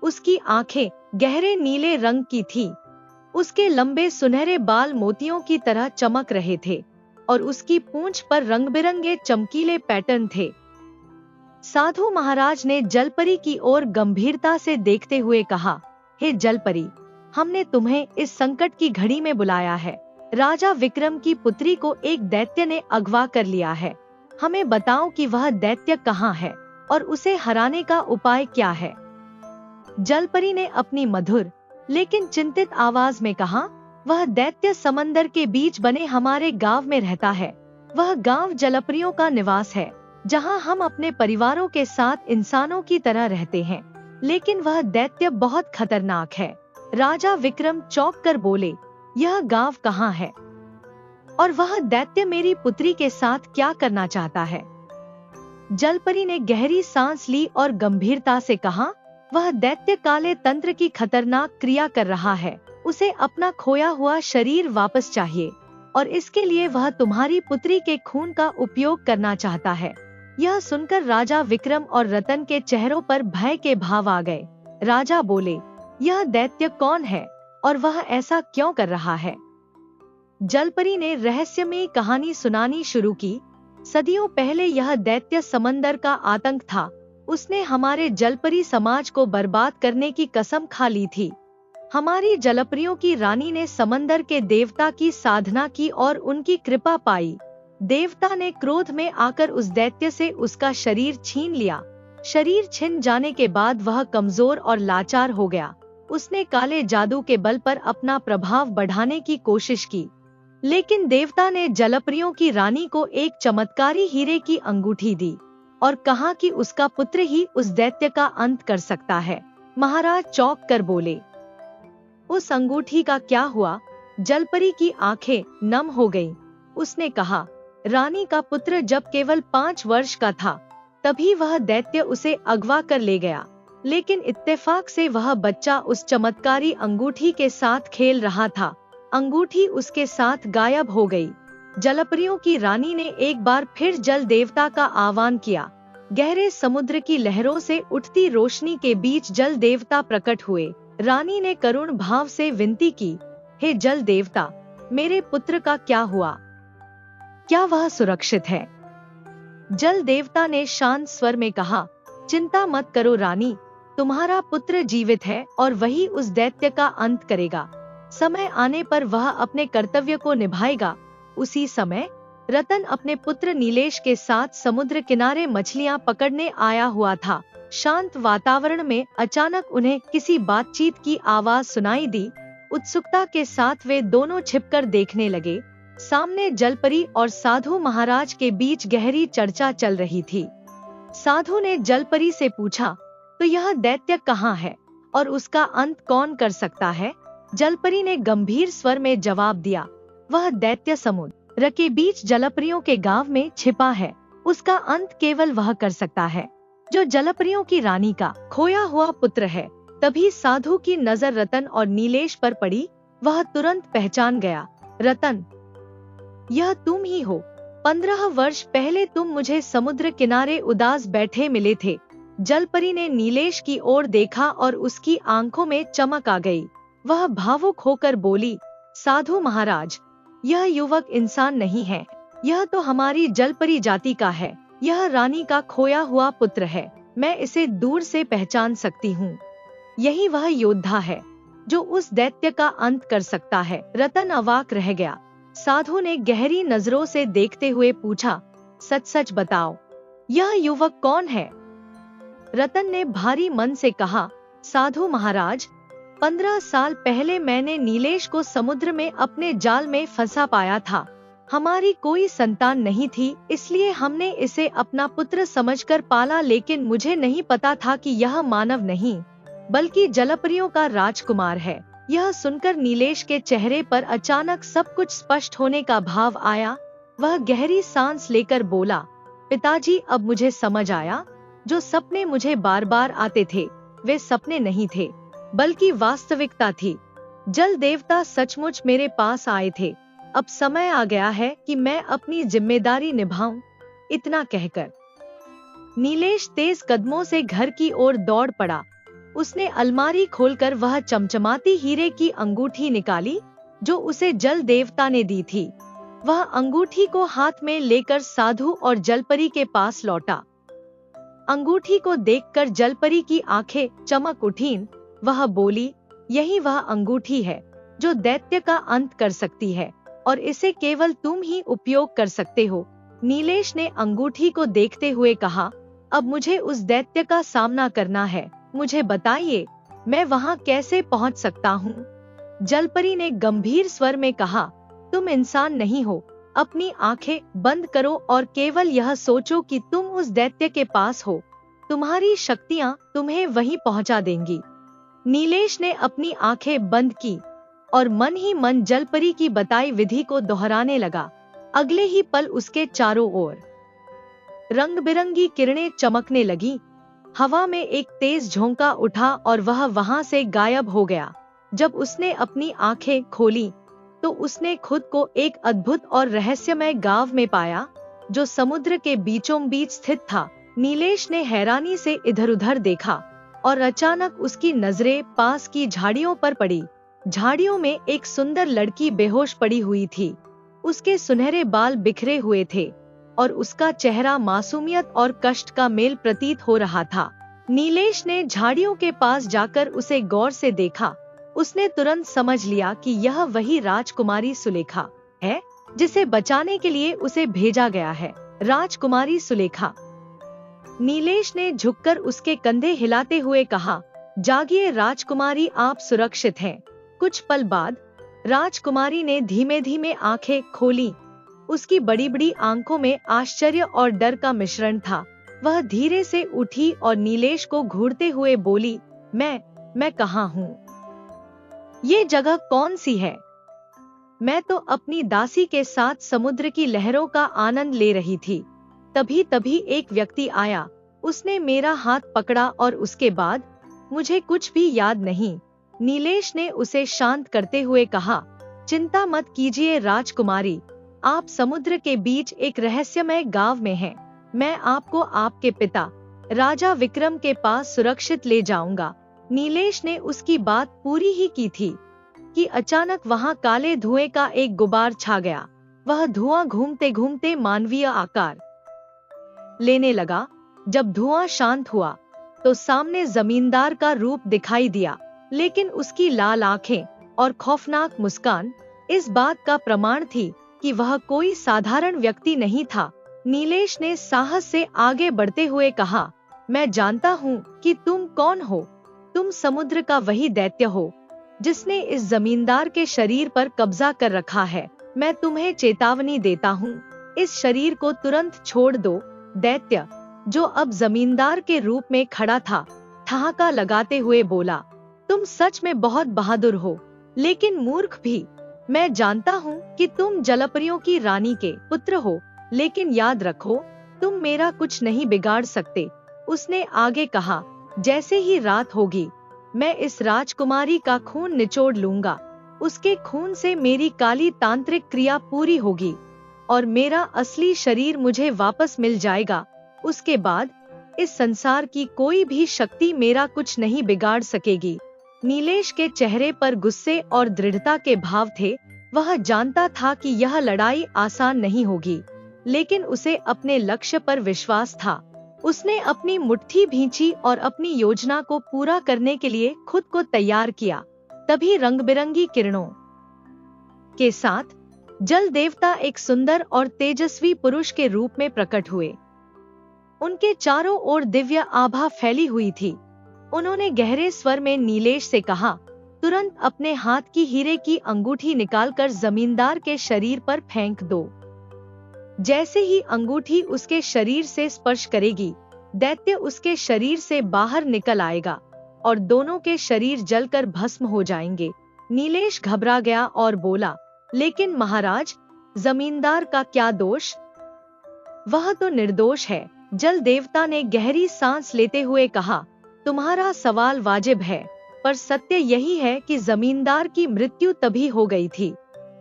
उसकी आंखें गहरे नीले रंग की थी। उसके लंबे सुनहरे बाल मोतियों की तरह चमक रहे थे और उसकी पूंछ पर रंग-बिरंगे चमकीले पैटर्न थे। साधु महाराज ने जलपरी की ओर गंभीरता से देखते हुए कहा, हे जलपरी, हमने तुम्हें इस संकट की घड़ी में बुलाया है। राजा विक्रम की पुत्री को एक दैत्य ने अगवा कर लिया है। हमें बताओ कि वह दैत्य कहाँ है और उसे हराने का उपाय क्या है। जलपरी ने अपनी मधुर लेकिन चिंतित आवाज में कहा, वह दैत्य समंदर के बीच बने हमारे गांव में रहता है। वह गांव जलपरियों का निवास है, जहां हम अपने परिवारों के साथ इंसानों की तरह रहते हैं। लेकिन वह दैत्य बहुत खतरनाक है। राजा विक्रम चौंक कर बोले, यह गांव कहाँ है और वह दैत्य मेरी पुत्री के साथ क्या करना चाहता है। जलपरी ने गहरी सांस ली और गंभीरता से कहा, वह दैत्य काले तंत्र की खतरनाक क्रिया कर रहा है। उसे अपना खोया हुआ शरीर वापस चाहिए और इसके लिए वह तुम्हारी पुत्री के खून का उपयोग करना चाहता है। यह सुनकर राजा विक्रम और रतन के चेहरों पर भय के भाव आ गए। राजा बोले, यह दैत्य कौन है और वह ऐसा क्यों कर रहा है। जलपरी ने रहस्यमयी कहानी सुनानी शुरू की। सदियों पहले यह दैत्य समंदर का आतंक था। उसने हमारे जलपरी समाज को बर्बाद करने की कसम खा ली थी। हमारी जलपरियों की रानी ने समंदर के देवता की साधना की और उनकी कृपा पाई। देवता ने क्रोध में आकर उस दैत्य से उसका शरीर छीन लिया। शरीर छिन जाने के बाद वह कमजोर और लाचार हो गया। उसने काले जादू के बल पर अपना प्रभाव बढ़ाने की कोशिश की, लेकिन देवता ने जलपरियों की रानी को एक चमत्कारी हीरे की अंगूठी दी और कहा कि उसका पुत्र ही उस दैत्य का अंत कर सकता है। महाराज चौंक कर बोले, उस अंगूठी का क्या हुआ। जलपरी की आंखें नम हो गईं। उसने कहा, रानी का पुत्र जब केवल 5 वर्ष का था तभी वह दैत्य उसे अगवा कर ले गया, लेकिन इत्तेफाक से वह बच्चा उस चमत्कारी अंगूठी के साथ खेल रहा था। अंगूठी उसके साथ गायब हो गई। जलपरियों की रानी ने एक बार फिर जल देवता का आह्वान किया। गहरे समुद्र की लहरों से उठती रोशनी के बीच जल देवता प्रकट हुए। रानी ने करुण भाव से विनती की, हे जल देवता, मेरे पुत्र का क्या हुआ? क्या वह सुरक्षित है? जल देवता ने शांत स्वर में कहा, चिंता मत करो रानी, तुम्हारा पुत्र जीवित है और वही उस दैत्य का अंत करेगा। समय आने पर वह अपने कर्तव्य को निभाएगा। उसी समय रतन अपने पुत्र नीलेश के साथ समुद्र किनारे मछलियां पकड़ने आया हुआ था। शांत वातावरण में अचानक उन्हें किसी बातचीत की आवाज सुनाई दी। उत्सुकता के साथ वे दोनों छिपकर देखने लगे। सामने जलपरी और साधु महाराज के बीच गहरी चर्चा चल रही थी। साधु ने जलपरी से पूछा, तो यह दैत्य कहाँ है और उसका अंत कौन कर सकता है? जलपरी ने गंभीर स्वर में जवाब दिया, वह दैत्य समुद्र के बीच जलपरियों के गांव में छिपा है। उसका अंत केवल वह कर सकता है जो जलपरियों की रानी का खोया हुआ पुत्र है। तभी साधु की नजर रतन और नीलेश पर पड़ी। वह तुरंत पहचान गया, रतन, यह तुम ही हो। 15 वर्ष पहले तुम मुझे समुद्र किनारे उदास बैठे मिले थे। जलपरी ने नीलेश की ओर देखा और उसकी आंखों में चमक आ गई। वह भावुक होकर बोली, साधु महाराज, यह युवक इंसान नहीं है, यह तो हमारी जलपरी जाति का है। यह रानी का खोया हुआ पुत्र है। मैं इसे दूर से पहचान सकती हूँ। यही वह योद्धा है जो उस दैत्य का अंत कर सकता है। रतन अवाक रह गया। साधु ने गहरी नजरों से देखते हुए पूछा, सच सच बताओ, यह युवक कौन है? रतन ने भारी मन से कहा, साधु महाराज, 15 साल पहले मैंने नीलेश को समुद्र में अपने जाल में फंसा पाया था। हमारी कोई संतान नहीं थी, इसलिए हमने इसे अपना पुत्र समझकर पाला, लेकिन मुझे नहीं पता था कि यह मानव नहीं बल्कि जलपरियों का राजकुमार है। यह सुनकर नीलेश के चेहरे पर अचानक सब कुछ स्पष्ट होने का भाव आया। वह गहरी सांस लेकर बोला, पिताजी, अब मुझे समझ आया। जो सपने मुझे बार बार आते थे वे सपने नहीं थे बल्कि वास्तविकता थी। जल देवता सचमुच मेरे पास आए थे। अब समय आ गया है कि मैं अपनी जिम्मेदारी निभाऊं। इतना कहकर नीलेश तेज कदमों से घर की ओर दौड़ पड़ा। उसने अलमारी खोलकर वह चमचमाती हीरे की अंगूठी निकाली जो उसे जल देवता ने दी थी। वह अंगूठी को हाथ में लेकर साधु और जलपरी के पास लौटा। अंगूठी को देखकर जलपरी की आंखें चमक उठीं। वह बोली, यही वह अंगूठी है जो दैत्य का अंत कर सकती है और इसे केवल तुम ही उपयोग कर सकते हो। नीलेश ने अंगूठी को देखते हुए कहा, अब मुझे उस दैत्य का सामना करना है, मुझे बताइए मैं वहाँ कैसे पहुँच सकता हूँ। जलपरी ने गंभीर स्वर में कहा, तुम इंसान नहीं हो, अपनी आंखें बंद करो और केवल यह सोचो कि तुम उस दैत्य के पास हो, तुम्हारी शक्तियाँ तुम्हें वहीं पहुँचा देंगी। नीलेश ने अपनी आंखें बंद की और मन ही मन जलपरी की बताई विधि को दोहराने लगा। अगले ही पल उसके चारों ओर रंग बिरंगी किरणें चमकने लगी। हवा में एक तेज झोंका उठा और वह वहां से गायब हो गया। जब उसने अपनी आंखें खोली तो उसने खुद को एक अद्भुत और रहस्यमय गांव में पाया, जो समुद्र के बीचों बीच स्थित था। नीलेश ने हैरानी से इधर-उधर देखा और अचानक उसकी नजरें पास की झाड़ियों पर पड़ी। झाड़ियों में एक सुंदर लड़की बेहोश पड़ी हुई थी। उसके सुनहरे बाल बिखरे हुए थे और उसका चेहरा मासूमियत और कष्ट का मेल प्रतीत हो रहा था। नीलेश ने झाड़ियों के पास जाकर उसे गौर से देखा। उसने तुरंत समझ लिया कि यह वही राजकुमारी सुलेखा है, जिसे बचाने के लिए उसे भेजा गया है। राजकुमारी सुलेखा। नीलेश ने झुककर उसके कंधे हिलाते हुए कहा, जागिए राजकुमारी, आप सुरक्षित हैं। कुछ पल बाद राजकुमारी ने धीमे धीमे आंखें खोली। उसकी बड़ी बड़ी आंखों में आश्चर्य और डर का मिश्रण था। वह धीरे से उठी और नीलेश को घूरते हुए बोली, मैं कहाँ हूँ? ये जगह कौन सी है? मैं तो अपनी दासी के साथ समुद्र की लहरों का आनंद ले रही थी। तभी एक व्यक्ति आया, उसने मेरा हाथ पकड़ा और उसके बाद मुझे कुछ भी याद नहीं। नीलेश ने उसे शांत करते हुए कहा, चिंता मत कीजिए राजकुमारी, आप समुद्र के बीच एक रहस्यमय गांव में हैं। मैं आपको आपके पिता राजा विक्रम के पास सुरक्षित ले जाऊंगा। नीलेश ने उसकी बात पूरी ही की थी कि अचानक वहां काले धुएं का एक गुबार छा गया। वह धुआं घूमते घूमते मानवीय आकार लेने लगा। जब धुआं शांत हुआ तो सामने जमींदार का रूप दिखाई दिया, लेकिन उसकी लाल आंखें और खौफनाक मुस्कान इस बात का प्रमाण थी कि वह कोई साधारण व्यक्ति नहीं था। नीलेश ने साहस से आगे बढ़ते हुए कहा, मैं जानता हूँ कि तुम कौन हो। तुम समुद्र का वही दैत्य हो जिसने इस जमींदार के शरीर पर कब्जा कर रखा है। मैं तुम्हें चेतावनी देता हूँ, इस शरीर को तुरंत छोड़ दो। दैत्य, जो अब जमींदार के रूप में खड़ा था, ठहाका लगाते हुए बोला, तुम सच में बहुत बहादुर हो, लेकिन मूर्ख भी। मैं जानता हूँ कि तुम जलपरियों की रानी के पुत्र हो, लेकिन याद रखो, तुम मेरा कुछ नहीं बिगाड़ सकते। उसने आगे कहा, जैसे ही रात होगी मैं इस राजकुमारी का खून निचोड़ लूंगा। उसके खून से मेरी काली तांत्रिक क्रिया पूरी होगी और मेरा असली शरीर मुझे वापस मिल जाएगा। उसके बाद इस संसार की कोई भी शक्ति मेरा कुछ नहीं बिगाड़ सकेगी। नीलेश के चेहरे पर गुस्से और दृढ़ता के भाव थे। वह जानता था कि यह लड़ाई आसान नहीं होगी, लेकिन उसे अपने लक्ष्य पर विश्वास था। उसने अपनी मुट्ठी भींची और अपनी योजना को पूरा करने के लिए खुद को तैयार किया। तभी रंग बिरंगी किरणों के साथ जल देवता एक सुंदर और तेजस्वी पुरुष के रूप में प्रकट हुए। उनके चारों ओर दिव्य आभा फैली हुई थी। उन्होंने गहरे स्वर में नीलेश से कहा, तुरंत अपने हाथ की हीरे की अंगूठी निकालकर जमींदार के शरीर पर फेंक दो। जैसे ही अंगूठी उसके शरीर से स्पर्श करेगी, दैत्य उसके शरीर से बाहर निकल आएगा और दोनों के शरीर जलकर भस्म हो जाएंगे। नीलेश घबरा गया और बोला, लेकिन महाराज, जमींदार का क्या दोष? वह तो निर्दोष है। जल देवता ने गहरी सांस लेते हुए कहा, तुम्हारा सवाल वाजिब है, पर सत्य यही है कि जमींदार की मृत्यु तभी हो गई थी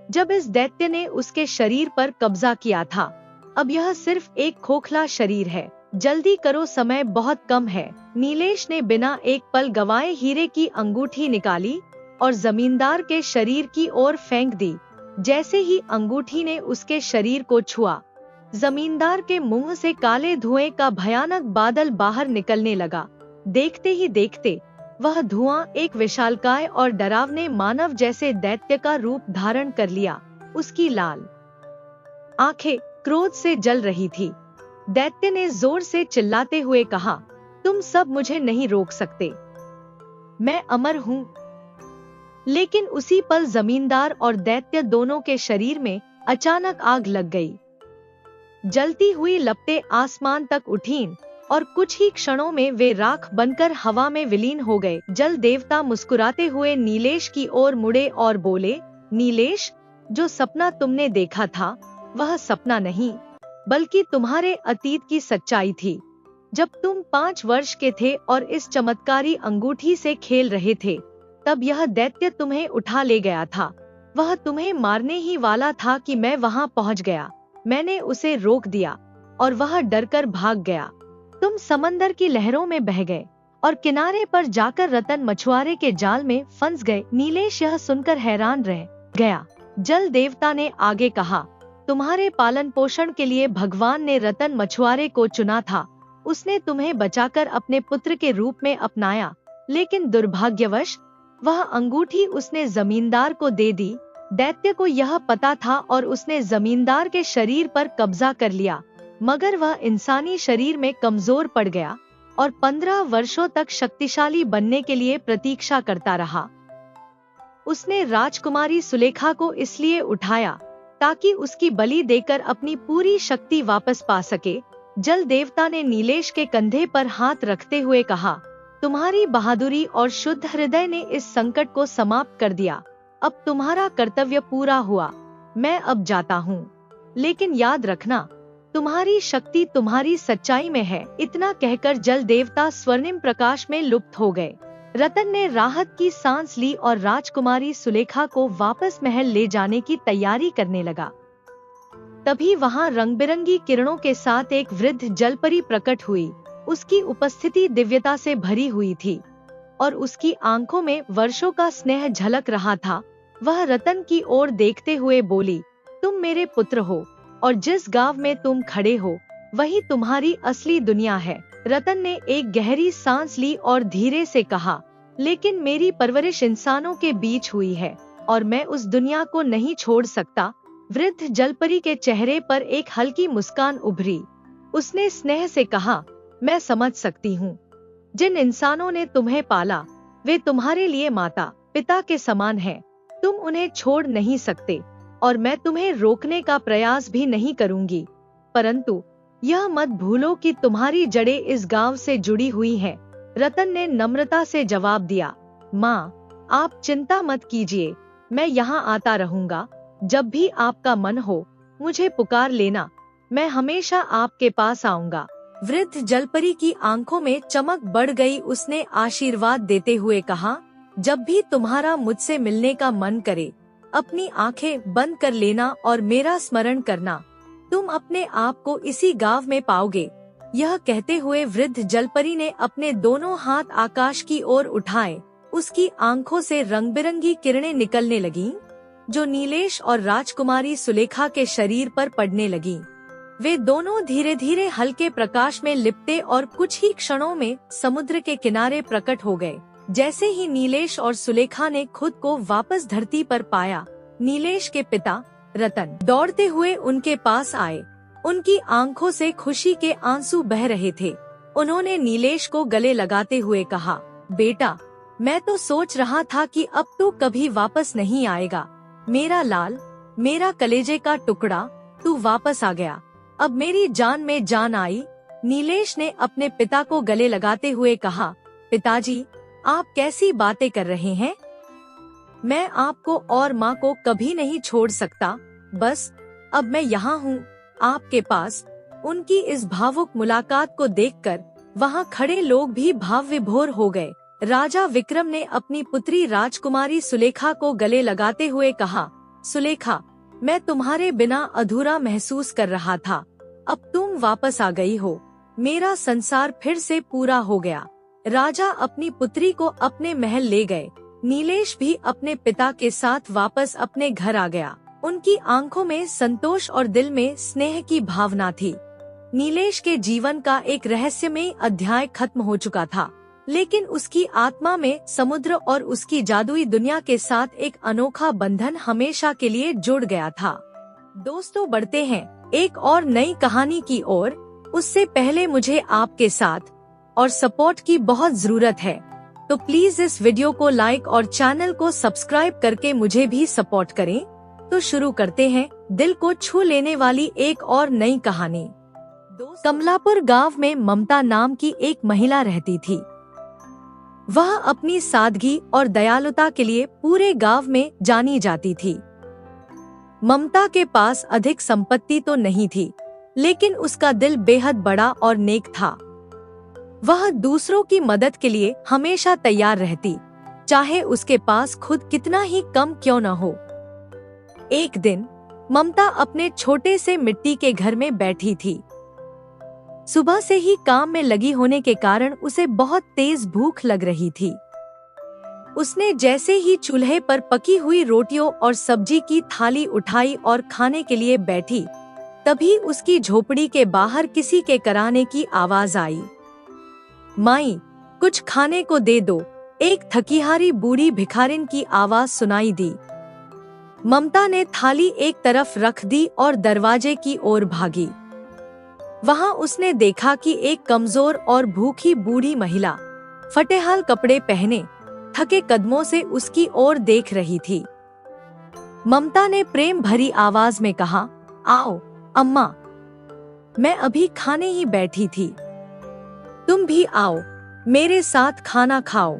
जब इस दैत्य ने उसके शरीर पर कब्जा किया था। अब यह सिर्फ एक खोखला शरीर है। जल्दी करो, समय बहुत कम है। नीलेश ने बिना एक पल गवाए हीरे की अंगूठी निकाली और जमींदार के शरीर की ओर फेंक दी। जैसे ही अंगूठी ने उसके शरीर को छुआ, जमींदार के मुंह से काले धुएं का भयानक बादल बाहर निकलने लगा। देखते ही देखते वह धुआं एक विशालकाय और डरावने मानव जैसे दैत्य का रूप धारण कर लिया। उसकी लाल आंखें क्रोध से जल रही थी। दैत्य ने जोर से चिल्लाते हुए कहा, तुम सब मुझे नहीं रोक सकते, मैं अमर हूँ। लेकिन उसी पल जमींदार और दैत्य दोनों के शरीर में अचानक आग लग गई। जलती हुई लपटें आसमान तक उठीं और कुछ ही क्षणों में वे राख बनकर हवा में विलीन हो गए। जल देवता मुस्कुराते हुए नीलेश की ओर मुड़े और बोले, नीलेश, जो सपना तुमने देखा था वह सपना नहीं, बल्कि तुम्हारे अतीत की सच्चाई थी। जब तुम 5 वर्ष के थे और इस चमत्कारी अंगूठी से खेल रहे थे, तब यह दैत्य तुम्हें उठा ले गया था। वह तुम्हें मारने ही वाला था कि मैं वहां पहुंच गया। मैंने उसे रोक दिया और वह डरकर भाग गया। तुम समंदर की लहरों में बह गए और किनारे पर जाकर रतन मछुआरे के जाल में फंस गए। नीलेश यह सुनकर हैरान रह गया। जल देवता ने आगे कहा, तुम्हारे पालन पोषण के लिए भगवान ने रतन मछुआरे को चुना था। उसने तुम्हें बचाकर अपने पुत्र के रूप में अपनाया, लेकिन दुर्भाग्यवश वह अंगूठी उसने जमींदार को दे दी। दैत्य को यह पता था और उसने जमींदार के शरीर पर कब्जा कर लिया, मगर वह इंसानी शरीर में कमजोर पड़ गया और 15 वर्षों तक शक्तिशाली बनने के लिए प्रतीक्षा करता रहा। उसने राजकुमारी सुलेखा को इसलिए उठाया ताकि उसकी बलि देकर अपनी पूरी शक्ति वापस पा सके। जल देवता ने नीलेश के कंधे पर हाथ रखते हुए कहा, तुम्हारी बहादुरी और शुद्ध हृदय ने इस संकट को समाप्त कर दिया। अब तुम्हारा कर्तव्य पूरा हुआ। मैं अब जाता हूँ, लेकिन याद रखना, तुम्हारी शक्ति तुम्हारी सच्चाई में है। इतना कहकर जल देवता स्वर्णिम प्रकाश में लुप्त हो गए। रतन ने राहत की सांस ली और राजकुमारी सुलेखा को वापस महल ले जाने की तैयारी करने लगा। तभी वहां रंग बिरंगी किरणों के साथ एक वृद्ध जलपरी प्रकट हुई। उसकी उपस्थिति दिव्यता से भरी हुई थी और उसकी आंखों में वर्षों का स्नेह झलक रहा था। वह रतन की ओर देखते हुए बोली, तुम मेरे पुत्र हो और जिस गांव में तुम खड़े हो वही तुम्हारी असली दुनिया है। रतन ने एक गहरी सांस ली और धीरे से कहा, लेकिन मेरी परवरिश इंसानों के बीच हुई है और मैं उस दुनिया को नहीं छोड़ सकता। वृद्ध जलपरी के चेहरे पर एक हल्की मुस्कान उभरी। उसने स्नेह से कहा, मैं समझ सकती हूँ। जिन इंसानों ने तुम्हें पाला वे तुम्हारे लिए माता पिता के समान हैं। तुम उन्हें छोड़ नहीं सकते और मैं तुम्हें रोकने का प्रयास भी नहीं करूंगी। परंतु यह मत भूलो कि तुम्हारी जड़ें इस गांव से जुड़ी हुई हैं। रतन ने नम्रता से जवाब दिया, माँ, आप चिंता मत कीजिए, मैं यहाँ आता रहूंगा। जब भी आपका मन हो मुझे पुकार लेना, मैं हमेशा आपके पास आऊंगा। वृद्ध जलपरी की आंखों में चमक बढ़ गई। उसने आशीर्वाद देते हुए कहा, जब भी तुम्हारा मुझसे मिलने का मन करे अपनी आंखें बंद कर लेना और मेरा स्मरण करना। तुम अपने आप को इसी गांव में पाओगे। यह कहते हुए वृद्ध जलपरी ने अपने दोनों हाथ आकाश की ओर उठाए। उसकी आंखों से रंग बिरंगी किरणें निकलने लगीं, जो नीलेश और राजकुमारी सुलेखा के शरीर पर पड़ने लगीं। वे दोनों धीरे धीरे हल्के प्रकाश में लिपटे और कुछ ही क्षणों में समुद्र के किनारे प्रकट हो गए। जैसे ही नीलेश और सुलेखा ने खुद को वापस धरती पर पाया, नीलेश के पिता रतन दौड़ते हुए उनके पास आए। उनकी आंखों से खुशी के आंसू बह रहे थे। उन्होंने नीलेश को गले लगाते हुए कहा, बेटा, मैं तो सोच रहा था कि अब तो कभी वापस नहीं आएगा। मेरा लाल, मेरा कलेजे का टुकड़ा, तू वापस आ गया। अब मेरी जान में जान आई। नीलेश ने अपने पिता को गले लगाते हुए कहा, पिताजी, आप कैसी बातें कर रहे हैं? मैं आपको और माँ को कभी नहीं छोड़ सकता। बस अब मैं यहाँ हूँ आपके पास। उनकी इस भावुक मुलाकात को देखकर वहाँ खड़े लोग भी भाव विभोर हो गए। राजा विक्रम ने अपनी पुत्री राजकुमारी सुलेखा को गले लगाते हुए कहा, सुलेखा, मैं तुम्हारे बिना अधूरा महसूस कर रहा था। अब तुम वापस आ गई हो। मेरा संसार फिर से पूरा हो गया। राजा अपनी पुत्री को अपने महल ले गए। नीलेश भी अपने पिता के साथ वापस अपने घर आ गया। उनकी आंखों में संतोष और दिल में स्नेह की भावना थी। नीलेश के जीवन का एक रहस्यमय अध्याय खत्म हो चुका था, लेकिन उसकी आत्मा में समुद्र और उसकी जादुई दुनिया के साथ एक अनोखा बंधन हमेशा के लिए जुड़ गया था। दोस्तों, बढ़ते हैं एक और नई कहानी की ओर। उससे पहले मुझे आपके साथ और सपोर्ट की बहुत जरूरत है, तो प्लीज इस वीडियो को लाइक और चैनल को सब्सक्राइब करके मुझे भी सपोर्ट करें। तो शुरू करते हैं दिल को छू लेने वाली एक और नई कहानी। कमलापुर गांव में ममता नाम की एक महिला रहती थी। वह अपनी सादगी और दयालुता के लिए पूरे गांव में जानी जाती थी। ममता के पास अधिक संपत्ति तो नहीं थी, लेकिन उसका दिल बेहद बड़ा और नेक था। वह दूसरों की मदद के लिए हमेशा तैयार रहती, चाहे उसके पास खुद कितना ही कम क्यों न हो। एक दिन ममता अपने छोटे से मिट्टी के घर में बैठी थी। सुबह से ही काम में लगी होने के कारण उसे बहुत तेज भूख लग रही थी। उसने जैसे ही चूल्हे पर पकी हुई रोटियों और सब्जी की थाली उठाई और खाने के लिए बैठी, तभी उसकी झोपड़ी के बाहर किसी के कराने की आवाज आई। माई, कुछ खाने को दे दो, एक थकीहारी बूढ़ी भिखारिन की आवाज सुनाई दी। ममता ने थाली एक तरफ रख दी और दरवाजे की ओर भागी। वहां उसने देखा कि एक कमजोर और भूखी बूढ़ी महिला फटेहाल कपड़े पहने थके कदमों से उसकी ओर देख रही थी। ममता ने प्रेम भरी आवाज में कहा, आओ अम्मा, मैं अभी खाने ही बैठी थी, तुम भी आओ, मेरे साथ खाना खाओ।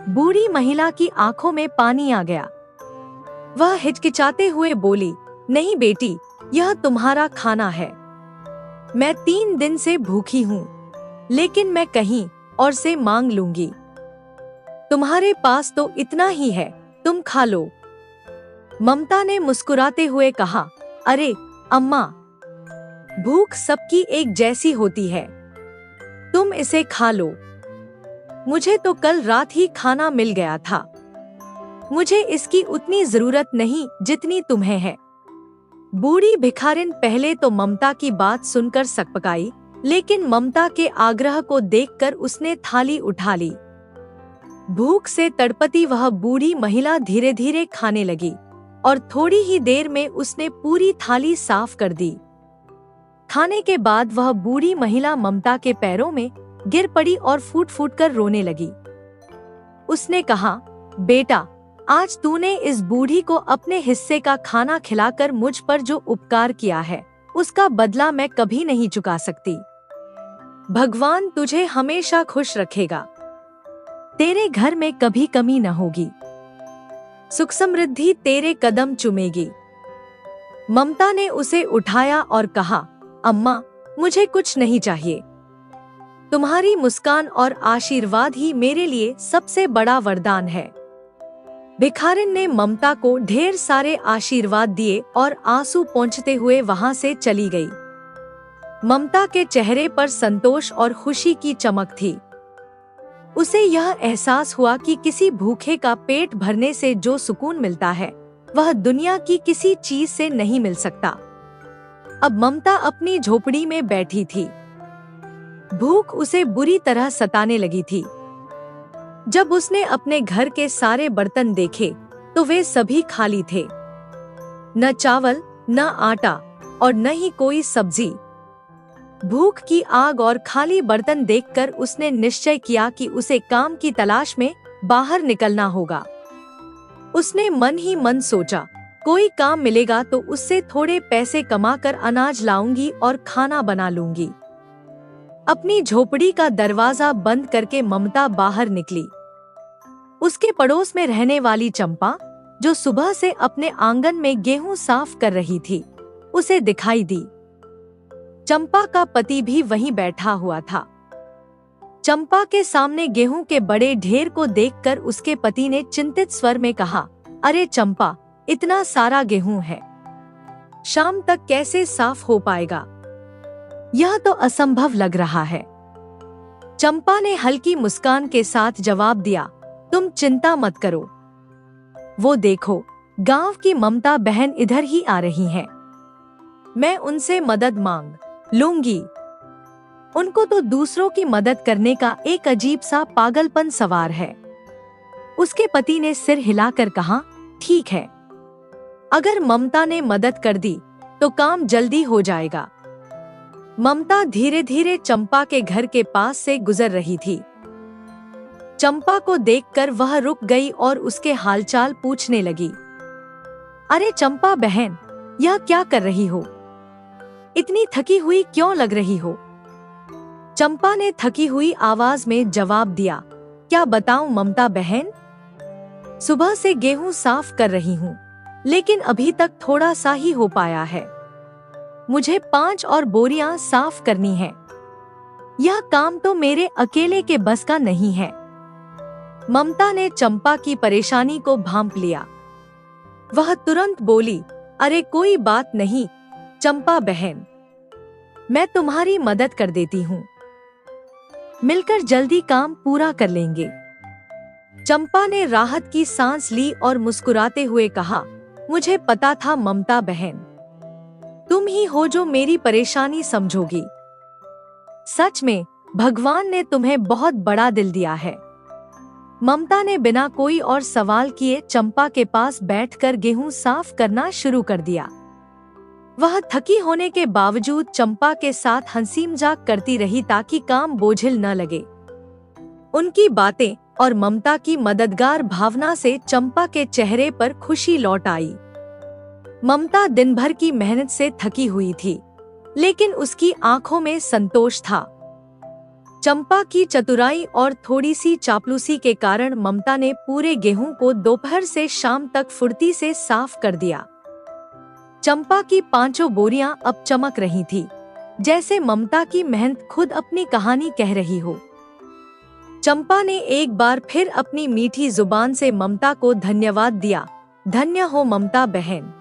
बूढ़ी महिला की आंखों में पानी आ गया। वह हिचकिचाते हुए बोली, नहीं बेटी, यह तुम्हारा खाना है। मैं 3 दिन से भूखी हूँ, लेकिन मैं कहीं और से मांग लूंगी। तुम्हारे पास तो इतना ही है, तुम खा लो। ममता ने मुस्कुराते हुए कहा, अरे अम्मा, भूख सबकी एक जैसी होती है, तुम इसे खा लो। मुझे तो कल रात ही खाना मिल गया था, मुझे इसकी उतनी जरूरत नहीं जितनी तुम्हें है। बूढ़ी भिखारिन पहले तो ममता की बात सुनकर सकपकाई, लेकिन ममता के आग्रह को देखकर उसने थाली उठा ली। भूख से तड़पती वह बूढ़ी महिला धीरे धीरे खाने लगी और थोड़ी ही देर में उसने पूरी थाली साफ कर दी। खाने के बाद वह बूढ़ी महिला ममता के पैरों में गिर पड़ी और फूट फूट कर रोने लगी। उसने कहा, बेटा, आज तूने इस बूढ़ी को अपने हिस्से का खाना खिलाकर मुझ पर जो उपकार किया है, उसका बदला मैं कभी नहीं चुका सकती। भगवान तुझे हमेशा खुश रखेगा, तेरे घर में कभी कमी न होगी, सुख समृद्धि तेरे कदम चूमेगी। ममता ने उसे उठाया और कहा, अम्मा, मुझे कुछ नहीं चाहिए, तुम्हारी मुस्कान और आशीर्वाद ही मेरे लिए सबसे बड़ा वरदान है। भिखारिन ने ममता को ढेर सारे आशीर्वाद दिए और आंसू पोंछते हुए वहां से चली गई। ममता के चेहरे पर संतोष और खुशी की चमक थी। उसे यह एहसास हुआ कि किसी भूखे का पेट भरने से जो सुकून मिलता है, वह दुनिया की किसी चीज से नहीं मिल सकता। अब ममता अपनी झोपड़ी में बैठी थी। भूख उसे बुरी तरह सताने लगी थी। जब उसने अपने घर के सारे बर्तन देखे तो वे सभी खाली थे। न चावल, न आटा और न ही कोई सब्जी। भूख की आग और खाली बर्तन देखकर उसने निश्चय किया कि उसे काम की तलाश में बाहर निकलना होगा। उसने मन ही मन सोचा, कोई काम मिलेगा तो उससे थोड़े पैसे कमाकर अनाज लाऊंगी और खाना बना लूंगी। अपनी झोपड़ी का दरवाजा बंद करके ममता बाहर निकली। उसके पड़ोस में रहने वाली चंपा, जो सुबह से अपने आंगन में गेहूं साफ कर रही थी, उसे दिखाई दी। चंपा का पति भी वहीं बैठा हुआ था। चंपा के सामने गेहूं के बड़े ढेर को देखकर उसके पति ने चिंतित स्वर में कहा, अरे चंपा, इतना सारा गेहूं है, शाम तक कैसे साफ हो पाएगा? यह तो असंभव लग रहा है। चंपा ने हल्की मुस्कान के साथ जवाब दिया, तुम चिंता मत करो, वो देखो, गांव की ममता बहन इधर ही आ रही हैं। मैं उनसे मदद मांग लूंगी। उनको तो दूसरों की मदद करने का एक अजीब सा पागलपन सवार है। उसके पति ने सिर हिलाकर कहा, ठीक है, अगर ममता ने मदद कर दी तो काम जल्दी हो जाएगा। ममता धीरे धीरे चंपा के घर के पास से गुजर रही थी। चंपा को देखकर वह रुक गई और उसके हालचाल पूछने लगी। अरे चंपा बहन, यह क्या कर रही हो? इतनी थकी हुई क्यों लग रही हो? चंपा ने थकी हुई आवाज में जवाब दिया, क्या बताऊं ममता बहन, सुबह से गेहूं साफ कर रही हूँ, लेकिन अभी तक थोड़ा सा ही हो पाया है। मुझे 5 और बोरियां साफ करनी है। यह काम तो मेरे अकेले के बस का नहीं है। ममता ने चंपा की परेशानी को भांप लिया। वह तुरंत बोली, अरे कोई बात नहीं चंपा बहन, मैं तुम्हारी मदद कर देती हूँ। मिलकर जल्दी काम पूरा कर लेंगे। चंपा ने राहत की सांस ली और मुस्कुराते हुए कहा, मुझे पता था ममता बहन, तुम ही हो जो मेरी परेशानी समझोगी। सच में भगवान ने तुम्हें बहुत बड़ा दिल दिया है। ममता ने बिना कोई और सवाल किए चंपा के पास बैठकर गेहूं साफ करना शुरू कर दिया। वह थकी होने के बावजूद चंपा के साथ हंसी मजाक करती रही ताकि काम बोझिल न लगे। उनकी बातें और ममता की मददगार भावना से चंपा के चेहरे पर खुशी लौट आई। ममता दिन भर की मेहनत से थकी हुई थी, लेकिन उसकी आंखों में संतोष था। चंपा की चतुराई और थोड़ी सी चापलूसी के कारण ममता ने पूरे गेहूं को दोपहर से शाम तक फुर्ती से साफ कर दिया। चंपा की 5 बोरियां अब चमक रही थी, जैसे ममता की मेहनत खुद अपनी कहानी कह रही हो। चंपा ने एक बार फिर अपनी मीठी जुबान से ममता को धन्यवाद दिया। धन्य हो ममता बहन,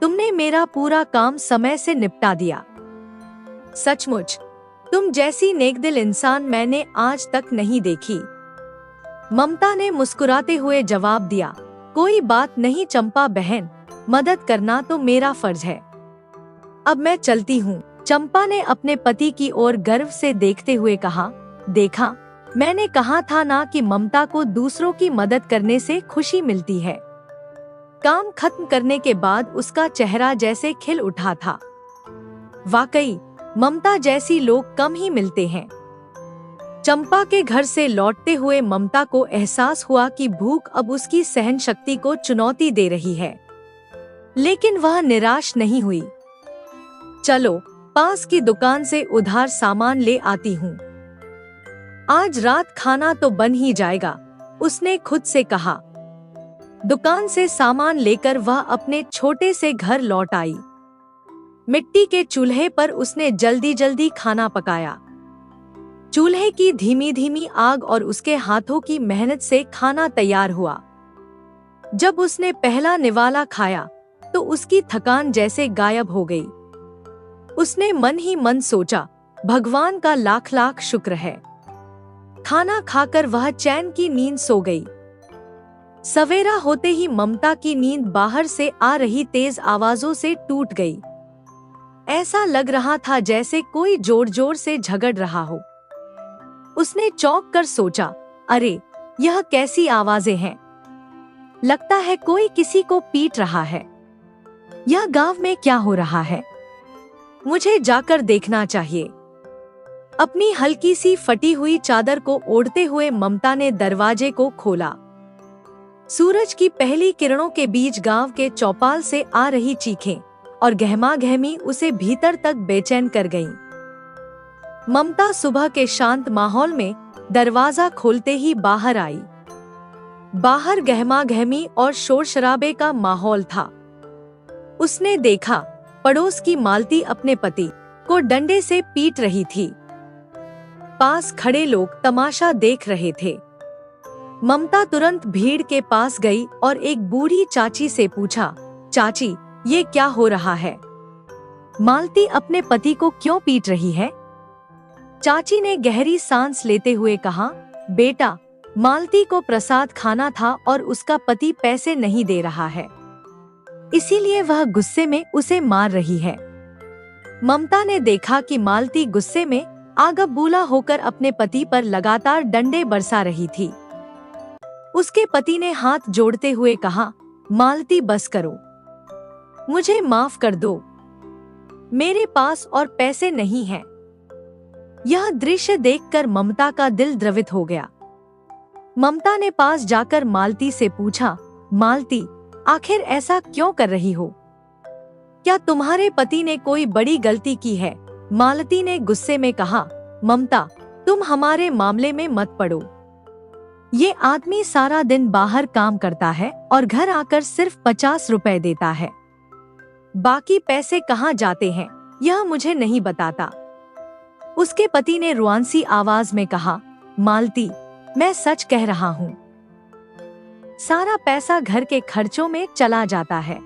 तुमने मेरा पूरा काम समय से निपटा दिया। सचमुच तुम जैसी नेकदिल इंसान मैंने आज तक नहीं देखी। ममता ने मुस्कुराते हुए जवाब दिया, कोई बात नहीं चंपा बहन, मदद करना तो मेरा फर्ज है। अब मैं चलती हूँ। चंपा ने अपने पति की ओर गर्व से देखते हुए कहा, देखा, मैंने कहा था ना कि ममता को दूसरों की मदद करने से खुशी मिलती है। काम खत्म करने के बाद उसका चेहरा जैसे खिल उठा था। वाकई ममता जैसी लोग कम ही मिलते हैं। चंपा के घर से लौटते हुए ममता को एहसास हुआ कि भूख अब उसकी सहन शक्ति को चुनौती दे रही है, लेकिन वह निराश नहीं हुई। चलो पास की दुकान से उधार सामान ले आती हूँ, आज रात खाना तो बन ही जाएगा, उसने खुद से कहा। दुकान से सामान लेकर वह अपने छोटे से घर लौट आई। मिट्टी के चूल्हे पर उसने जल्दी जल्दी खाना पकाया। चूल्हे की धीमी धीमी आग और उसके हाथों की मेहनत से खाना तैयार हुआ। जब उसने पहला निवाला खाया तो उसकी थकान जैसे गायब हो गई। उसने मन ही मन सोचा, भगवान का लाख लाख शुक्र है। खाना खाकर वह चैन की नींद सो गई। सवेरा होते ही ममता की नींद बाहर से आ रही तेज आवाजों से टूट गई। ऐसा लग रहा था जैसे कोई जोर जोर से झगड़ रहा हो। उसने चौंक कर सोचा, अरे यह कैसी आवाजें हैं? लगता है कोई किसी को पीट रहा है। यह गांव में क्या हो रहा है? मुझे जाकर देखना चाहिए। अपनी हल्की सी फटी हुई चादर को ओढ़ते हुए ममता ने दरवाजे को खोला। सूरज की पहली किरणों के बीच गांव के चौपाल से आ रही चीखें और गहमा-गहमी उसे भीतर तक बेचैन कर गईं। ममता सुबह के शांत माहौल में दरवाजा खोलते ही बाहर आई। बाहर गहमा-गहमी और शोर शराबे का माहौल था। उसने देखा पड़ोस की मालती अपने पति को डंडे से पीट रही थी। पास खड़े लोग तमाशा देख रहे थे। ममता तुरंत भीड़ के पास गई और एक बूढ़ी चाची से पूछा, चाची ये क्या हो रहा है? मालती अपने पति को क्यों पीट रही है? चाची ने गहरी सांस लेते हुए कहा, बेटा मालती को प्रसाद खाना था और उसका पति पैसे नहीं दे रहा है, इसीलिए वह गुस्से में उसे मार रही है। ममता ने देखा कि मालती गुस्से में आग बबूला होकर अपने पति पर लगातार डंडे बरसा रही थी। उसके पति ने हाथ जोड़ते हुए कहा, मालती बस करो, मुझे माफ कर दो, मेरे पास और पैसे नहीं हैं। यह दृश्य देखकर ममता का दिल द्रवित हो गया। ममता ने पास जाकर मालती से पूछा, मालती, आखिर ऐसा क्यों कर रही हो? क्या तुम्हारे पति ने कोई बड़ी गलती की है? मालती ने गुस्से में कहा, ममता, तुम हमारे मामले में मत पड़ो। ये आदमी सारा दिन बाहर काम करता है और घर आकर सिर्फ 50 रुपए देता है। बाकी पैसे कहाँ जाते हैं यह मुझे नहीं बताता। उसके पति ने रुआंसी आवाज में कहा, मालती, मैं सच कह रहा हूँ, सारा पैसा घर के खर्चों में चला जाता है।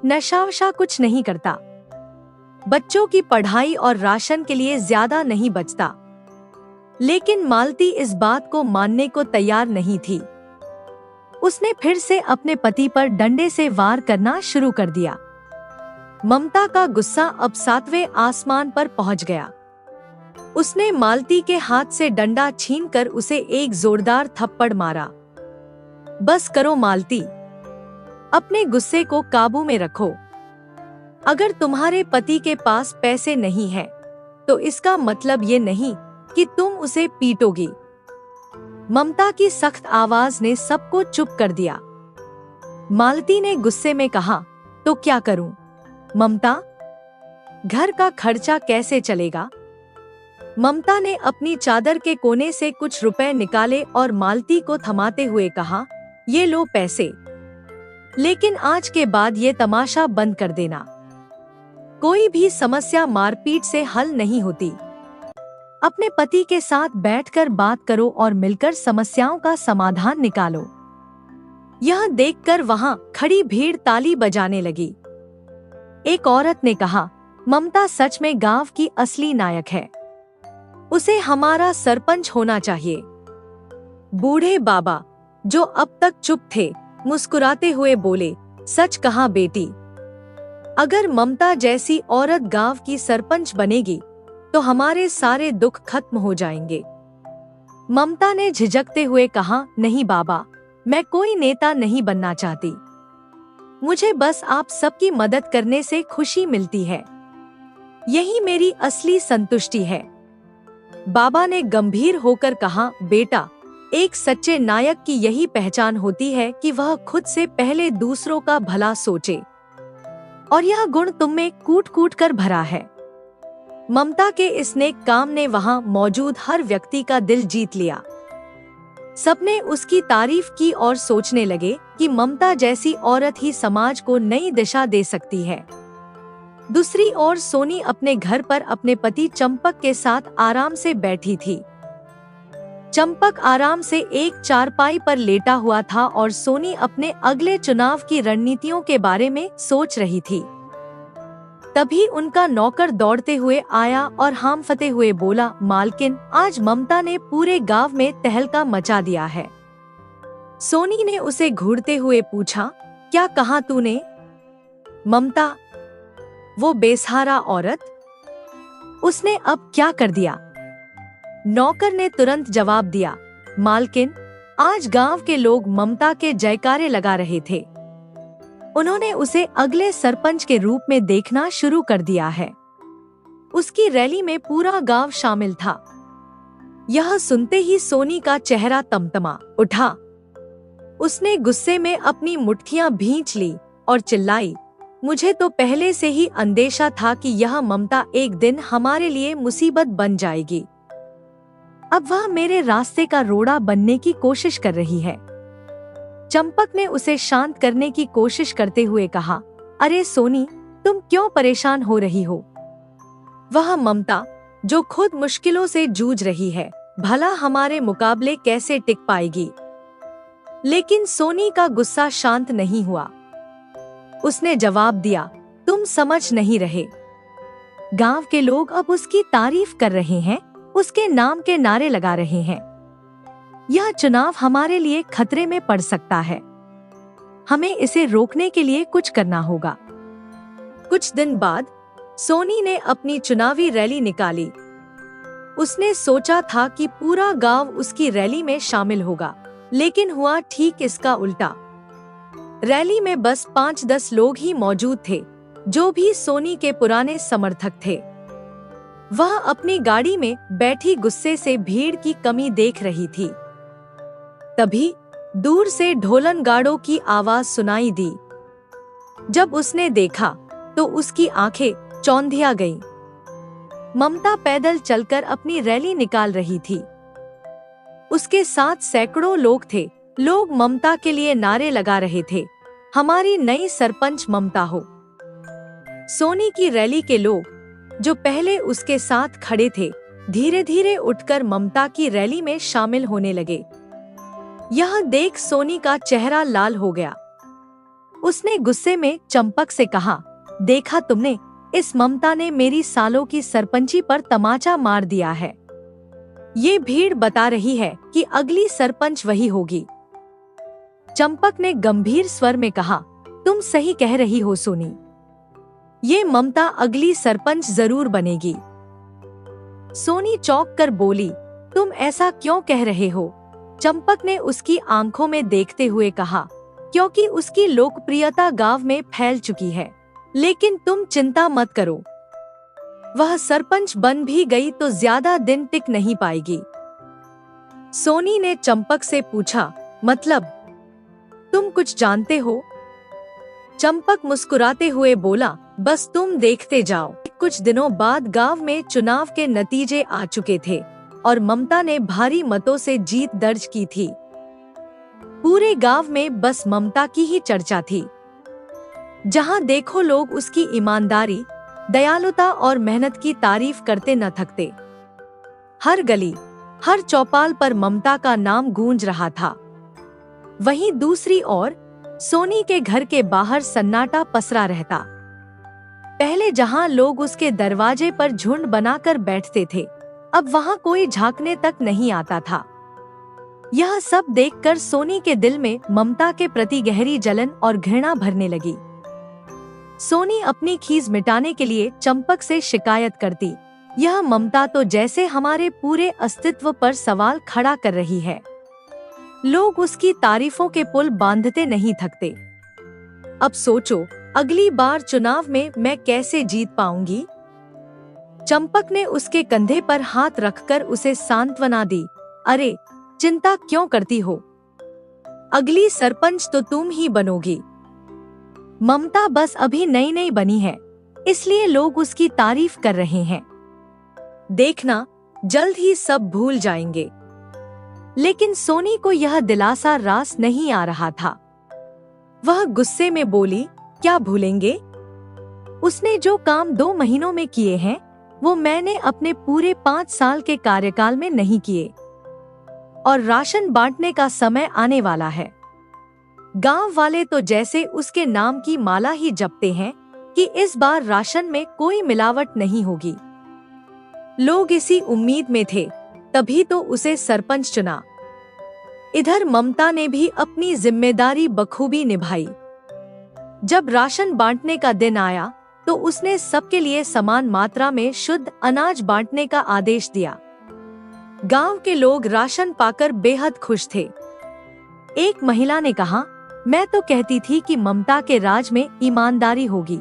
नशा वशा कुछ नहीं करता। बच्चों की पढ़ाई और राशन के लिए ज्यादा नहीं बचता। लेकिन मालती इस बात को मानने को तैयार नहीं थी। उसने फिर से अपने पति पर डंडे से वार करना शुरू कर दिया। ममता का गुस्सा अब 7वें आसमान पर पहुंच गया। उसने मालती के हाथ से डंडा छीनकर उसे एक जोरदार थप्पड़ मारा। बस करो मालती, अपने गुस्से को काबू में रखो। अगर तुम्हारे पति के पास पैसे नहीं हैं, तो इसका मतलब ये नहीं कि तुम उसे पीटोगी। ममता की सख्त आवाज ने सबको चुप कर दिया। मालती ने गुस्से में कहा, तो क्या करूं? ममता, घर का खर्चा कैसे चलेगा? ममता ने अपनी चादर के कोने से कुछ रुपए निकाले और मालती को थमाते हुए कहा, ये लो पैसे, लेकिन आज के बाद ये तमाशा बंद कर देना। कोई भी समस्या मारपीट से हल नहीं होती। अपने पति के साथ बैठकर बात करो और मिलकर समस्याओं का समाधान निकालो। यह देखकर वहां खड़ी भीड़ ताली बजाने लगी। एक औरत ने कहा, ममता सच में गांव की असली नायक है। उसे हमारा सरपंच होना चाहिए। बूढ़े बाबा, जो अब तक चुप थे, मुस्कुराते हुए बोले, सच कहा बेटी, अगर ममता जैसी औरत गांव की सरपंच बनेगी तो हमारे सारे दुख खत्म हो जाएंगे। ममता ने झिझकते हुए कहा, नहीं बाबा, मैं कोई नेता नहीं बनना चाहती। मुझे बस आप सबकी मदद करने से खुशी मिलती है। यही मेरी असली संतुष्टि है। बाबा ने गंभीर होकर कहा, बेटा, एक सच्चे नायक की यही पहचान होती है कि वह खुद से पहले दूसरों का भला सोचे, और यह गुण तुम में कूट कूट कर भरा है। ममता के इस नेक काम ने वहां मौजूद हर व्यक्ति का दिल जीत लिया। सबने उसकी तारीफ की और सोचने लगे कि ममता जैसी औरत ही समाज को नई दिशा दे सकती है। दूसरी ओर सोनी अपने घर पर अपने पति चंपक के साथ आराम से बैठी थी। चंपक आराम से एक चारपाई पर लेटा हुआ था और सोनी अपने अगले चुनाव की रणनीतियों के बारे में सोच रही थी। तभी उनका नौकर दौड़ते हुए आया और हांफते हुए बोला, मालकिन, आज ममता ने पूरे गांव में तहलका मचा दिया है। सोनी ने उसे घूरते हुए पूछा, क्या कहा तूने? ममता, वो बेसहारा औरत, उसने अब क्या कर दिया? नौकर ने तुरंत जवाब दिया, मालकिन, आज गांव के लोग ममता के जयकारे लगा रहे थे। उन्होंने उसे अगले सरपंच के रूप में देखना शुरू कर दिया है। उसकी रैली में पूरा गांव शामिल था। यह सुनते ही सोनी का चेहरा तमतमा उठा। उसने गुस्से में अपनी मुट्ठियां भींच ली और चिल्लाई, मुझे तो पहले से ही अंदेशा था कि यह ममता एक दिन हमारे लिए मुसीबत बन जाएगी। अब वह मेरे रास्ते का रोड़ा बनने की कोशिश कर रही है। चंपक ने उसे शांत करने की कोशिश करते हुए कहा, अरे सोनी, तुम क्यों परेशान हो रही हो? वह ममता, जो खुद मुश्किलों से जूझ रही है, भला हमारे मुकाबले कैसे टिक पाएगी? लेकिन सोनी का गुस्सा शांत नहीं हुआ। उसने जवाब दिया, तुम समझ नहीं रहे। गांव के लोग अब उसकी तारीफ कर रहे हैं, उसके नाम के नारे लगा रहे हैं। यह चुनाव हमारे लिए खतरे में पड़ सकता है। हमें इसे रोकने के लिए कुछ करना होगा। कुछ दिन बाद सोनी ने अपनी चुनावी रैली निकाली। उसने सोचा था कि पूरा गांव उसकी रैली में शामिल होगा, लेकिन हुआ ठीक इसका उल्टा। रैली में बस 5-10 लोग ही मौजूद थे, जो भी सोनी के पुराने समर्थक थे। वह अपनी गाड़ी में बैठी गुस्से से भीड़ की कमी देख रही थी। तभी दूर से ढोलन गाड़ों की आवाज सुनाई दी। जब उसने देखा तो उसकी आंखें चौंधिया गईं। ममता पैदल चलकर अपनी रैली निकाल रही थी। उसके साथ सैकड़ों लोग थे। लोग ममता के लिए नारे लगा रहे थे, हमारी नई सरपंच ममता हो। सोनी की रैली के लोग, जो पहले उसके साथ खड़े थे, धीरे धीरे उठकर ममता की रैली में शामिल होने लगे। यह देख सोनी का चेहरा लाल हो गया। उसने गुस्से में चंपक से कहा, देखा तुमने, इस ममता ने मेरी सालों की सरपंची पर तमाचा मार दिया है। ये भीड़ बता रही है कि अगली सरपंच वही होगी। चंपक ने गंभीर स्वर में कहा, तुम सही कह रही हो सोनी, ये ममता अगली सरपंच जरूर बनेगी। सोनी चौंक कर बोली, तुम ऐसा क्यों कह रहे हो? चंपक ने उसकी आंखों में देखते हुए कहा, क्योंकि उसकी लोकप्रियता गांव में फैल चुकी है। लेकिन तुम चिंता मत करो, वह सरपंच बन भी गई तो ज्यादा दिन टिक नहीं पाएगी। सोनी ने चंपक से पूछा, मतलब तुम कुछ जानते हो? चंपक मुस्कुराते हुए बोला, बस तुम देखते जाओ। कुछ दिनों बाद गांव में चुनाव के नतीजे आ चुके थे और ममता ने भारी मतों से जीत दर्ज की थी। पूरे गांव में बस ममता की ही चर्चा थी। जहां देखो लोग उसकी ईमानदारी, दयालुता और मेहनत की तारीफ करते न थकते। हर गली, हर चौपाल पर ममता का नाम गूंज रहा था। वहीं दूसरी ओर सोनी के घर के बाहर सन्नाटा पसरा रहता। पहले जहां लोग उसके दरवाजे पर झुंड बनाकर बैठते थे, अब वहां कोई झांकने तक नहीं आता था। यह सब देखकर सोनी के दिल में ममता के प्रति गहरी जलन और घृणा भरने लगी। सोनी अपनी खीज मिटाने के लिए चंपक से शिकायत करती, यह ममता तो जैसे हमारे पूरे अस्तित्व पर सवाल खड़ा कर रही है। लोग उसकी तारीफों के पुल बांधते नहीं थकते। अब सोचो, अगली बार चुनाव में मैं कैसे जीत पाऊंगी? चंपक ने उसके कंधे पर हाथ रखकर उसे सांत्वना दी, अरे चिंता क्यों करती हो? अगली सरपंच तो तुम ही बनोगी। ममता बस अभी नई नई बनी है, इसलिए लोग उसकी तारीफ कर रहे हैं। देखना, जल्द ही सब भूल जाएंगे। लेकिन सोनी को यह दिलासा रास नहीं आ रहा था। वह गुस्से में बोली, क्या भूलेंगे? उसने जो काम 2 महीनों में किए हैं, वो मैंने अपने पूरे 5 साल के कार्यकाल में नहीं किए। और राशन बांटने का समय आने वाला है। गांव वाले तो जैसे उसके नाम की माला ही जपते हैं कि इस बार राशन में कोई मिलावट नहीं होगी। लोग इसी उम्मीद में थे, तभी तो उसे सरपंच चुना। इधर ममता ने भी अपनी जिम्मेदारी बखूबी निभाई। जब राशन बांटने का दिन आया तो उसने सबके लिए समान मात्रा में शुद्ध अनाज बांटने का आदेश दिया। गांव के लोग राशन पाकर बेहद खुश थे। एक महिला ने कहा, मैं तो कहती थी कि ममता के राज में ईमानदारी होगी।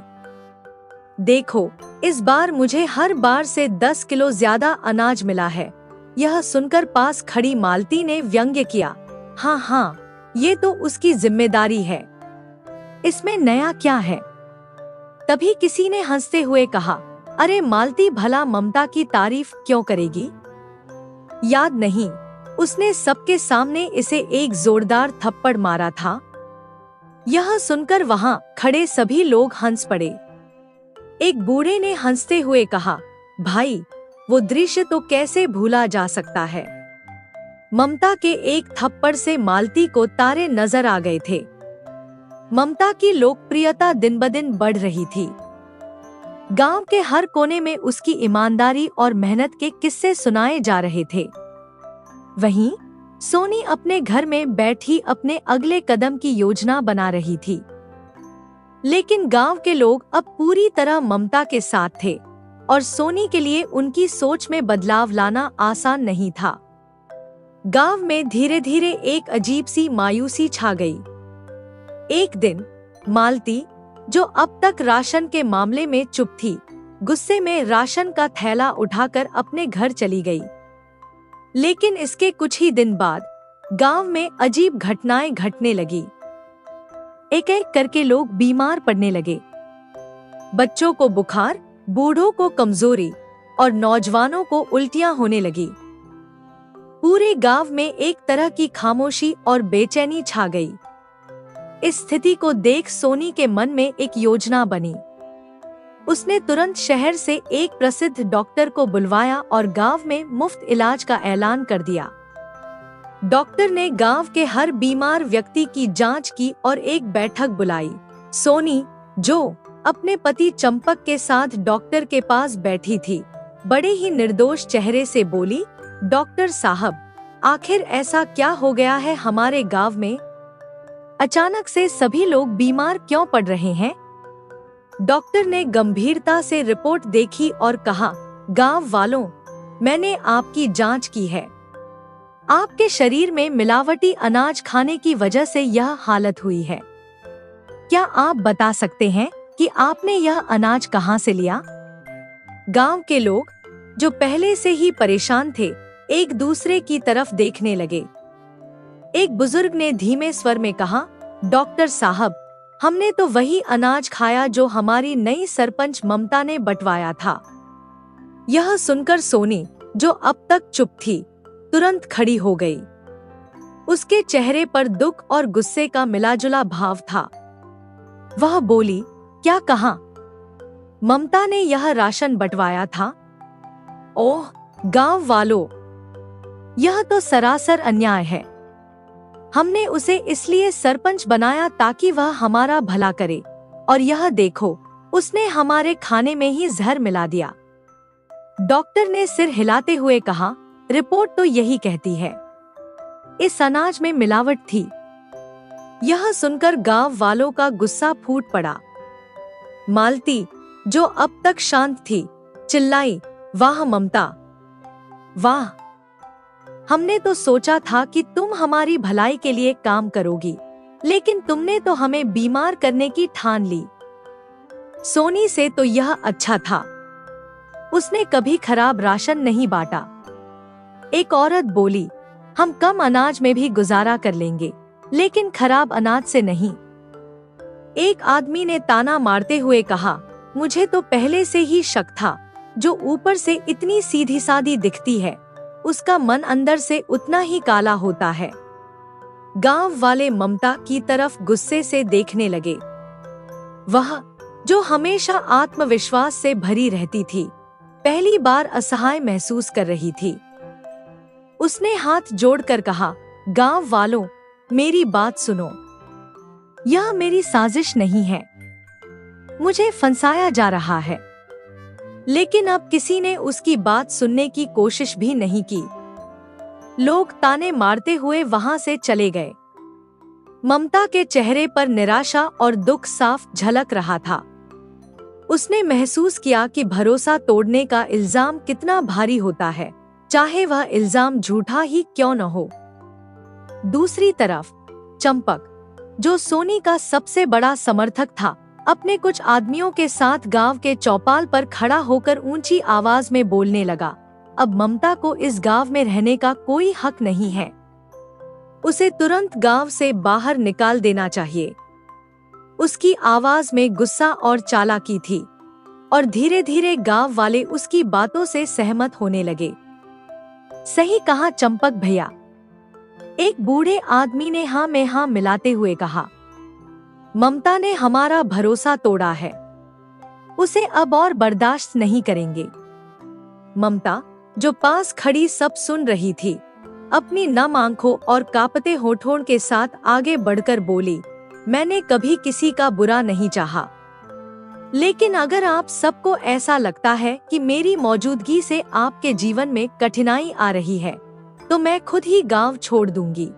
देखो, इस बार मुझे हर बार से 10 किलो ज्यादा अनाज मिला है। यह सुनकर पास खड़ी मालती ने व्यंग्य किया, हाँ हाँ, ये तो उसकी जिम्मेदारी है, इसमें नया क्या है? तभी किसी ने हंसते हुए कहा, अरे मालती भला ममता की तारीफ क्यों करेगी? याद नहीं, उसने सबके सामने इसे एक जोरदार थप्पड़ मारा था। यह सुनकर वहां खड़े सभी लोग हंस पड़े। एक बूढ़े ने हंसते हुए कहा, भाई, वो दृश्य तो कैसे भूला जा सकता है। ममता के एक थप्पड़ से मालती को तारे नजर आ गए थे। ममता की लोकप्रियता दिन ब दिन बढ़ रही थी। गांव के हर कोने में उसकी ईमानदारी और मेहनत के किस्से सुनाए जा रहे थे। वहीं सोनी अपने घर में बैठी अपने अगले कदम की योजना बना रही थी। लेकिन गांव के लोग अब पूरी तरह ममता के साथ थे और सोनी के लिए उनकी सोच में बदलाव लाना आसान नहीं था। गांव में धीरे धीरे एक अजीब सी मायूसी छा गई। एक दिन मालती, जो अब तक राशन के मामले में चुप थी, गुस्से में राशन का थैला उठाकर अपने घर चली गई। लेकिन इसके कुछ ही दिन बाद गांव में अजीब घटनाएं घटने लगी। एक एक करके लोग बीमार पड़ने लगे। बच्चों को बुखार, बूढ़ों को कमजोरी और नौजवानों को उल्टियां होने लगी। पूरे गांव में एक तरह की खामोशी और बेचैनी छा गई। इस स्थिति को देख सोनी के मन में एक योजना बनी। उसने तुरंत शहर से एक प्रसिद्ध डॉक्टर को बुलवाया और गांव में मुफ्त इलाज का ऐलान कर दिया। डॉक्टर ने गांव के हर बीमार व्यक्ति की जांच की और एक बैठक बुलाई। सोनी, जो अपने पति चंपक के साथ डॉक्टर के पास बैठी थी, बड़े ही निर्दोष चेहरे से बोली, डॉक्टर साहब, आखिर ऐसा क्या हो गया है हमारे गांव में? अचानक से सभी लोग बीमार क्यों पड़ रहे हैं? डॉक्टर ने गंभीरता से रिपोर्ट देखी और कहा, गांव वालों, मैंने आपकी जांच की है। आपके शरीर में मिलावटी अनाज खाने की वजह से यह हालत हुई है। क्या आप बता सकते हैं कि आपने यह अनाज कहां से लिया? गांव के लोग, जो पहले से ही परेशान थे, एक दूसरे की तरफ देखने लगे। एक बुजुर्ग ने धीमे स्वर में कहा, डॉक्टर साहब, हमने तो वही अनाज खाया जो हमारी नई सरपंच ममता ने बंटवाया था। यह सुनकर सोनी, जो अब तक चुप थी, तुरंत खड़ी हो गई। उसके चेहरे पर दुख और गुस्से का मिलाजुला भाव था। वह बोली, क्या कहा? ममता ने यह राशन बंटवाया था? ओह गांव वालों, यह तो सरासर अन्याय है। हमने उसे इसलिए सरपंच बनाया ताकि वह हमारा भला करे, और यह देखो, उसने हमारे खाने में ही जहर मिला दिया। डॉक्टर ने सिर हिलाते हुए कहा, रिपोर्ट तो यही कहती है, इस अनाज में मिलावट थी। यह सुनकर गांव वालों का गुस्सा फूट पड़ा। मालती, जो अब तक शांत थी, चिल्लाई, वाह ममता, वाह! हमने तो सोचा था कि तुम हमारी भलाई के लिए काम करोगी, लेकिन तुमने तो हमें बीमार करने की ठान ली। सोनी से तो यह अच्छा था, उसने कभी खराब राशन नहीं बांटा। एक औरत बोली, हम कम अनाज में भी गुजारा कर लेंगे, लेकिन खराब अनाज से नहीं। एक आदमी ने ताना मारते हुए कहा, मुझे तो पहले से ही शक था, जो ऊपर से इतनी सीधी सादी दिखती है, उसका मन अंदर से उतना ही काला होता है। गांव वाले ममता की तरफ गुस्से से देखने लगे। वह, जो हमेशा आत्मविश्वास से भरी रहती थी, पहली बार असहाय महसूस कर रही थी। उसने हाथ जोड़कर कहा, गांव वालों, मेरी बात सुनो। यह मेरी साजिश नहीं है। मुझे फंसाया जा रहा है। लेकिन अब किसी ने उसकी बात सुनने की कोशिश भी नहीं की। लोग ताने मारते हुए वहां से चले गए। ममता के चेहरे पर निराशा और दुख साफ झलक रहा था। उसने महसूस किया कि भरोसा तोड़ने का इल्जाम कितना भारी होता है, चाहे वह इल्जाम झूठा ही क्यों न हो। दूसरी तरफ चंपक, जो सोनी का सबसे बड़ा समर्थक था, अपने कुछ आदमियों के साथ गांव के चौपाल पर खड़ा होकर ऊंची आवाज में बोलने लगा, अब ममता को इस गांव में रहने का कोई हक नहीं है। उसे तुरंत गांव से बाहर निकाल देना चाहिए। उसकी आवाज में गुस्सा और चालाकी थी, और धीरे धीरे गांव वाले उसकी बातों से सहमत होने लगे। सही कहा चंपक भैया, एक बूढ़े आदमी ने हाँ में हाँ मिलाते हुए कहा। ममता ने हमारा भरोसा तोड़ा है, उसे अब और बर्दाश्त नहीं करेंगे। ममता, जो पास खड़ी सब सुन रही थी, अपनी नम आंखों और कांपते होठों के साथ आगे बढ़कर बोली, मैंने कभी किसी का बुरा नहीं चाहा, लेकिन अगर आप सबको ऐसा लगता है कि मेरी मौजूदगी से आपके जीवन में कठिनाई आ रही है, तो मैं खुद ही गांव छोड़ दूंगी।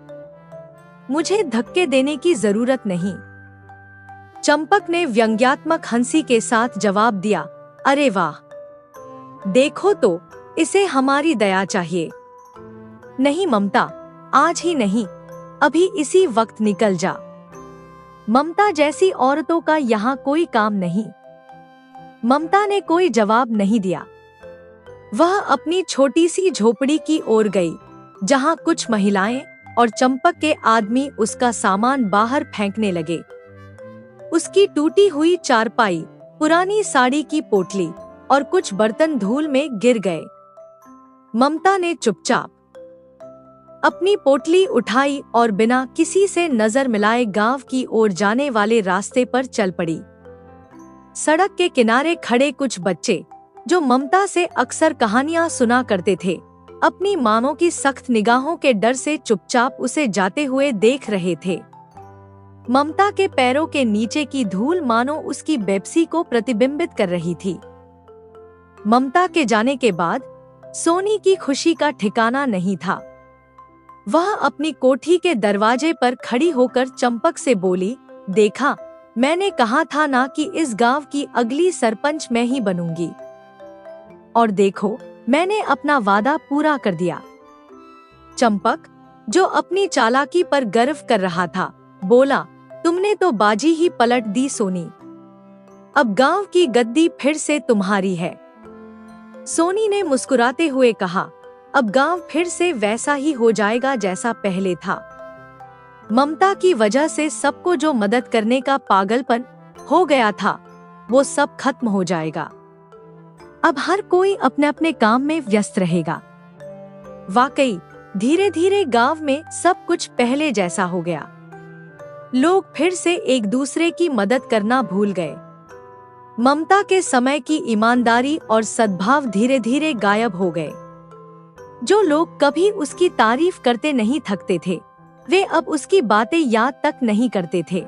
मुझे धक्के देने की जरूरत नहीं। चंपक ने व्यंग्यात्मक हंसी के साथ जवाब दिया, अरे वाह, देखो तो, इसे हमारी दया चाहिए। नहीं ममता, आज ही नहीं, अभी इसी वक्त निकल जा। ममता जैसी औरतों का यहाँ कोई काम नहीं। ममता ने कोई जवाब नहीं दिया। वह अपनी छोटी सी झोपड़ी की ओर गई, जहाँ कुछ महिलाएं और चंपक के आदमी उसका सामान बाहर फेंकने लगे। उसकी टूटी हुई चारपाई, पुरानी साड़ी की पोटली और कुछ बर्तन धूल में गिर गए। ममता ने चुपचाप अपनी पोटली उठाई और बिना किसी से नजर मिलाए गांव की ओर जाने वाले रास्ते पर चल पड़ी। सड़क के किनारे खड़े कुछ बच्चे, जो ममता से अक्सर कहानियां सुना करते थे, अपनी माँओं की सख्त निगाहों के डर से चुपचाप उसे जाते हुए देख रहे थे। ममता के पैरों के नीचे की धूल मानो उसकी बेपसी को प्रतिबिंबित कर रही थी। ममता के जाने के बाद सोनी की खुशी का ठिकाना नहीं था। वह अपनी कोठी के दरवाजे पर खड़ी होकर चंपक से बोली, देखा, मैंने कहा था ना कि इस गांव की अगली सरपंच मैं ही बनूंगी। और देखो, मैंने अपना वादा पूरा कर दिया। चंपक, जो अपनी चालाकी पर गर्व कर रहा था, बोला, तुमने तो बाजी ही पलट दी सोनी। अब गांव की गद्दी फिर से तुम्हारी है। सोनी ने मुस्कुराते हुए कहा, अब गांव फिर से वैसा ही हो जाएगा जैसा पहले था। ममता की वजह से सबको जो मदद करने का पागलपन हो गया था, वो सब खत्म हो जाएगा। अब हर कोई अपने अपने काम में व्यस्त रहेगा। वाकई धीरे धीरे गांव में सब कुछ पहले जैसा हो गया। लोग फिर से एक दूसरे की मदद करना भूल गए। ममता के समय की ईमानदारी और सद्भाव धीरे धीरे गायब हो गए। जो लोग कभी उसकी तारीफ करते नहीं थकते थे, वे अब उसकी बातें याद तक नहीं करते थे।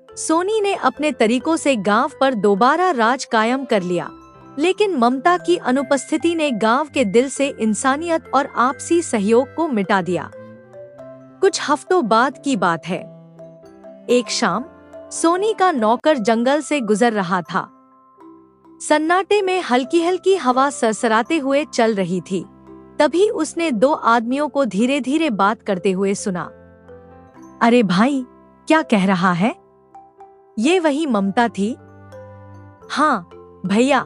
सोनी ने अपने तरीकों से गांव पर दोबारा राज कायम कर लिया, लेकिन ममता की अनुपस्थिति ने गांव के दिल से इंसानियत और आपसी सहयोग को मिटा दिया। कुछ हफ्तों बाद की बात है। एक शाम सोनी का नौकर जंगल से गुजर रहा था। सन्नाटे में हल्की हल्की हवा सरसराते हुए चल रही थी। तभी उसने दो आदमियों को धीरे धीरे बात करते हुए सुना। अरे भाई, क्या कह रहा है? ये वही ममता थी? हाँ भैया,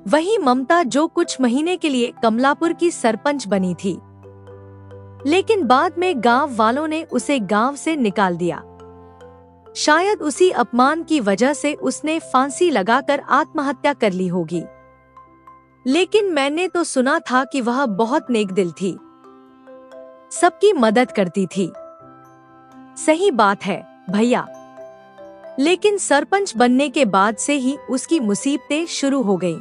वही ममता जो कुछ महीने के लिए कमलापुर की सरपंच बनी थी, लेकिन बाद में गांव वालों ने उसे गांव से निकाल दिया। शायद उसी अपमान की वजह से उसने फांसी लगाकर आत्महत्या कर ली होगी। लेकिन मैंने तो सुना था कि वह बहुत नेकदिल थी, सबकी मदद करती थी। सही बात है भैया, लेकिन सरपंच बनने के बाद से ही उसकी मुसीबतें शुरू हो गईं।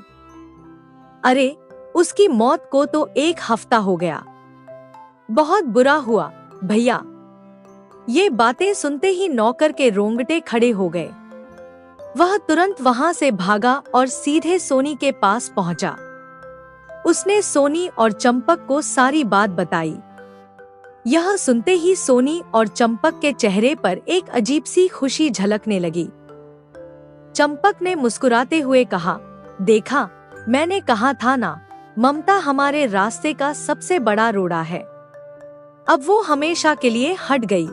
अरे, उसकी मौत को तो 1 हफ्ता हो गया। बहुत बुरा हुआ भैया। ये बातें सुनते ही नौकर के रोंगटे खड़े हो गए। वह तुरंत वहां से भागा और सीधे सोनी के पास पहुंचा। उसने सोनी और चंपक को सारी बात बताई। यह सुनते ही सोनी और चंपक के चेहरे पर एक अजीब सी खुशी झलकने लगी। चंपक ने मुस्कुराते हुए कहा, देखा, मैंने कहा था ना, ममता हमारे रास्ते का सबसे बड़ा रोड़ा है। अब वो हमेशा के लिए हट गई।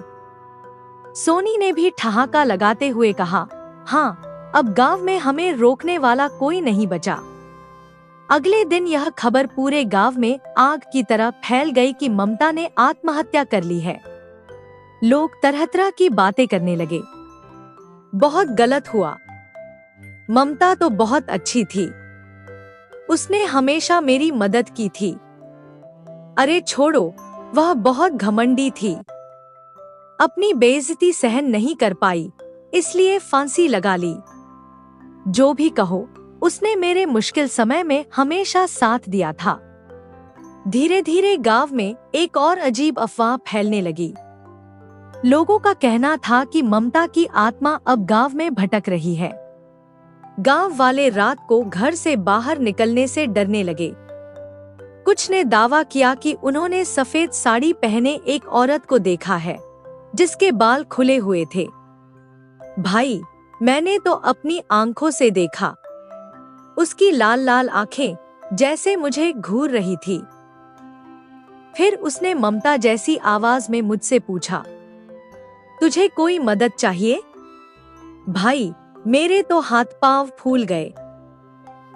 सोनी ने भी ठहाका लगाते हुए कहा, हाँ, अब गांव में हमें रोकने वाला कोई नहीं बचा। अगले दिन यह खबर पूरे गांव में आग की तरह फैल गई कि ममता ने आत्महत्या कर ली है। लोग तरह तरह की बातें करने लगे। बहुत गलत हुआ। ममता तो बहुत अच्छी थी। उसने हमेशा मेरी मदद की थी। अरे छोड़ो, वह बहुत घमंडी थी। अपनी बेइज्जती सहन नहीं कर पाई, इसलिए फांसी लगा ली। जो भी कहो, उसने मेरे मुश्किल समय में हमेशा साथ दिया था। धीरे धीरे गांव में एक और अजीब अफवाह फैलने लगी। लोगों का कहना था कि ममता की आत्मा अब गांव में भटक रही है। गांव वाले रात को घर से बाहर निकलने से डरने लगे। कुछ ने दावा किया कि उन्होंने सफेद साड़ी पहने एक औरत को देखा है, जिसके बाल खुले हुए थे। भाई, मैंने तो अपनी आंखों से देखा। उसकी लाल लाल आंखें जैसे मुझे घूर रही थी। फिर उसने ममता जैसी आवाज में मुझसे पूछा, तुझे कोई मदद चाहिए? भाई, मेरे तो हाथ पांव फूल गए।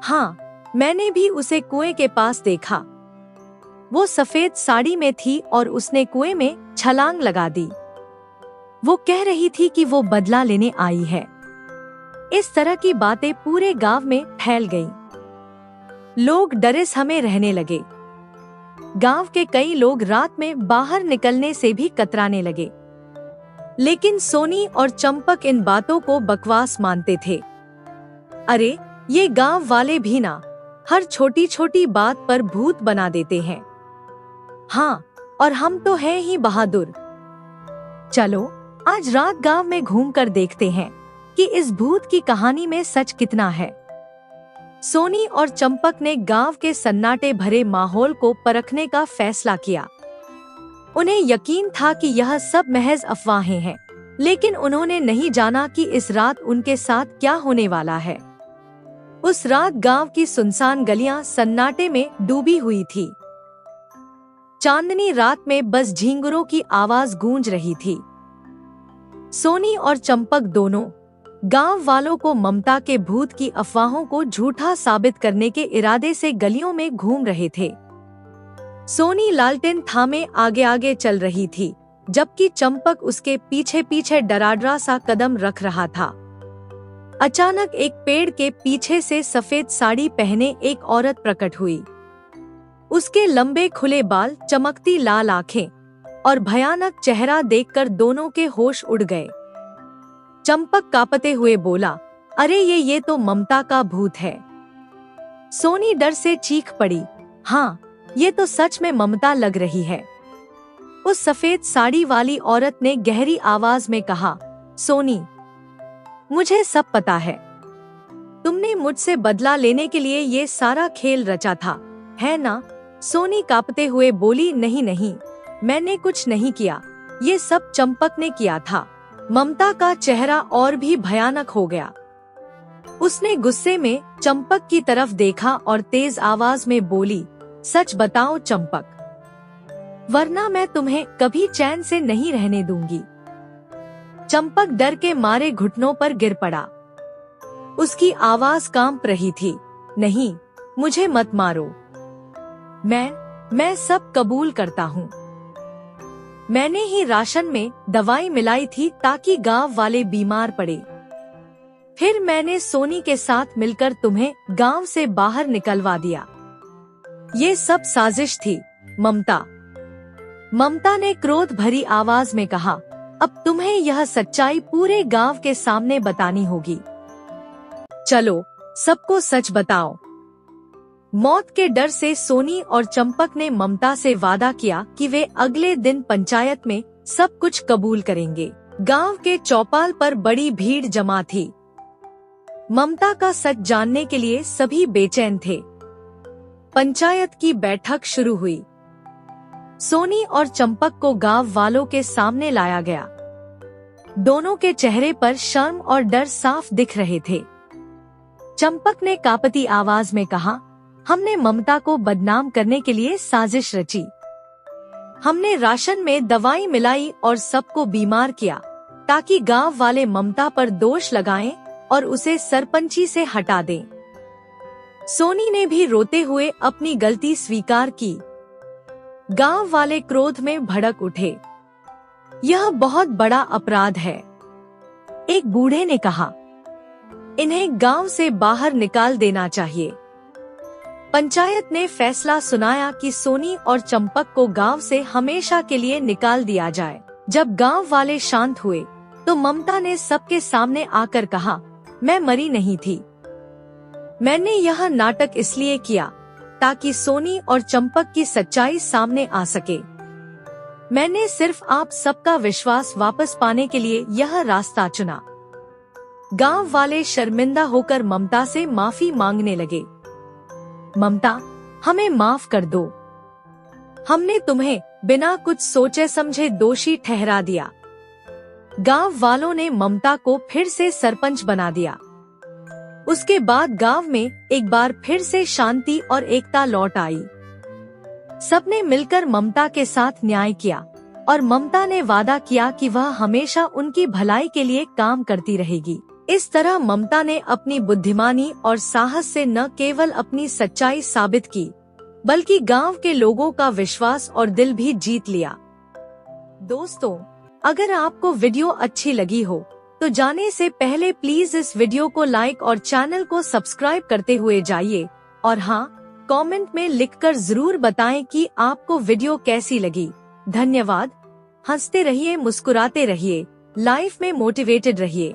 हाँ, मैंने भी उसे कुएं के पास देखा। वो सफेद साड़ी में थी और उसने कुएं में छलांग लगा दी। वो कह रही थी कि वो बदला लेने आई है। इस तरह की बातें पूरे गांव में फैल गईं। लोग डरे सहमे रहने लगे। गांव के कई लोग रात में बाहर निकलने से भी कतराने लगे। लेकिन सोनी और चंपक इन बातों को बकवास मानते थे। अरे, ये गांव वाले भी ना हर छोटी छोटी बात पर भूत बना देते हैं। हाँ, और हम तो हैं ही बहादुर। चलो, आज रात गांव में घूमकर देखते हैं कि इस भूत की कहानी में सच कितना है। सोनी और चंपक ने गांव के सन्नाटे भरे माहौल को परखने का फैसला किया। उन्हें यकीन था कि यह सब महज अफवाहें हैं, लेकिन उन्होंने नहीं जाना कि इस रात उनके साथ क्या होने वाला है। उस रात गांव की सुनसान गलियां सन्नाटे में डूबी हुई थी। चांदनी रात में बस झींगुरों की आवाज गूंज रही थी। सोनी और चंपक दोनों गांव वालों को ममता के भूत की अफवाहों को झूठा साबित करने के इरादे से गलियों में घूम रहे थे। सोनी लालटेन थामे आगे आगे चल रही थी, जबकि चंपक उसके पीछे पीछे डराडरा सा कदम रख रहा था। अचानक एक पेड़ के पीछे से सफेद साड़ी पहने एक औरत प्रकट हुई। उसके लंबे खुले बाल, चमकती लाल आंखें और भयानक चेहरा देखकर दोनों के होश उड़ गए। चंपक कांपते हुए बोला, अरे ये तो ममता का भूत है। सोनी डर से चीख पड़ी, हाँ, ये तो सच में ममता लग रही है। उस सफेद साड़ी वाली औरत ने गहरी आवाज में कहा, सोनी, मुझे सब पता है। तुमने मुझसे बदला लेने के लिए ये सारा खेल रचा था, है ना? सोनी कांपते हुए बोली, नहीं नहीं, मैंने कुछ नहीं किया, ये सब चंपक ने किया था। ममता का चेहरा और भी भयानक हो गया। उसने गुस्से में चंपक की तरफ देखा और तेज आवाज में बोली, सच बताओ चंपक, वरना मैं तुम्हें कभी चैन से नहीं रहने दूंगी। चंपक डर के मारे घुटनों पर गिर पड़ा। उसकी आवाज कांप रही थी, नहीं, मुझे मत मारो। मैं सब कबूल करता हूँ। मैंने ही राशन में दवाई मिलाई थी ताकि गांव वाले बीमार पड़े। फिर मैंने सोनी के साथ मिलकर तुम्हें गांव से बाहर निकलवा दिया। ये सब साजिश थी, ममता। ममता ने क्रोध भरी आवाज में कहा, अब तुम्हें यह सच्चाई पूरे गांव के सामने बतानी होगी। चलो, सबको सच बताओ। मौत के डर से सोनी और चंपक ने ममता से वादा किया कि वे अगले दिन पंचायत में सब कुछ कबूल करेंगे। गांव के चौपाल पर बड़ी भीड़ जमा थी। ममता का सच जानने के लिए सभी बेचैन थे। पंचायत की बैठक शुरू हुई। सोनी और चंपक को गांव वालों के सामने लाया गया। दोनों के चेहरे पर शर्म और डर साफ दिख रहे थे। चंपक ने कांपती आवाज में कहा, हमने ममता को बदनाम करने के लिए साजिश रची। हमने राशन में दवाई मिलाई और सबको बीमार किया ताकि गांव वाले ममता पर दोष लगाएं और उसे सरपंची से हटा दें। सोनी ने भी रोते हुए अपनी गलती स्वीकार की। गांव वाले क्रोध में भड़क उठे। यह बहुत बड़ा अपराध है। एक बूढ़े ने कहा, इन्हें गांव से बाहर निकाल देना चाहिए। पंचायत ने फैसला सुनाया कि सोनी और चंपक को गांव से हमेशा के लिए निकाल दिया जाए। जब गांव वाले शांत हुए तो ममता ने सबके सामने आकर कहा, मैं मरी नहीं थी। मैंने यह नाटक इसलिए किया ताकि सोनी और चंपक की सच्चाई सामने आ सके। मैंने सिर्फ आप सबका विश्वास वापस पाने के लिए यह रास्ता चुना। गांव वाले शर्मिंदा होकर ममता से माफी मांगने लगे। ममता, हमें माफ कर दो। हमने तुम्हें बिना कुछ सोचे समझे दोषी ठहरा दिया। गांव वालों ने ममता को फिर से सरपंच बना दिया। उसके बाद गांव में एक बार फिर से शांति और एकता लौट आई। सबने मिलकर ममता के साथ न्याय किया। और ममता ने वादा किया कि वह हमेशा उनकी भलाई के लिए काम करती रहेगी। इस तरह ममता ने अपनी बुद्धिमानी और साहस से न केवल अपनी सच्चाई साबित की, बल्कि गांव के लोगों का विश्वास और दिल भी जीत लिया। दोस्तों, अगर आपको वीडियो अच्छी लगी हो तो जाने से पहले प्लीज इस वीडियो को लाइक और चैनल को सब्सक्राइब करते हुए जाइए। और हाँ, कमेंट में लिखकर जरूर बताएं कि आपको वीडियो कैसी लगी। धन्यवाद। हंसते रहिए, मुस्कुराते रहिए, लाइफ में मोटिवेटेड रहिए।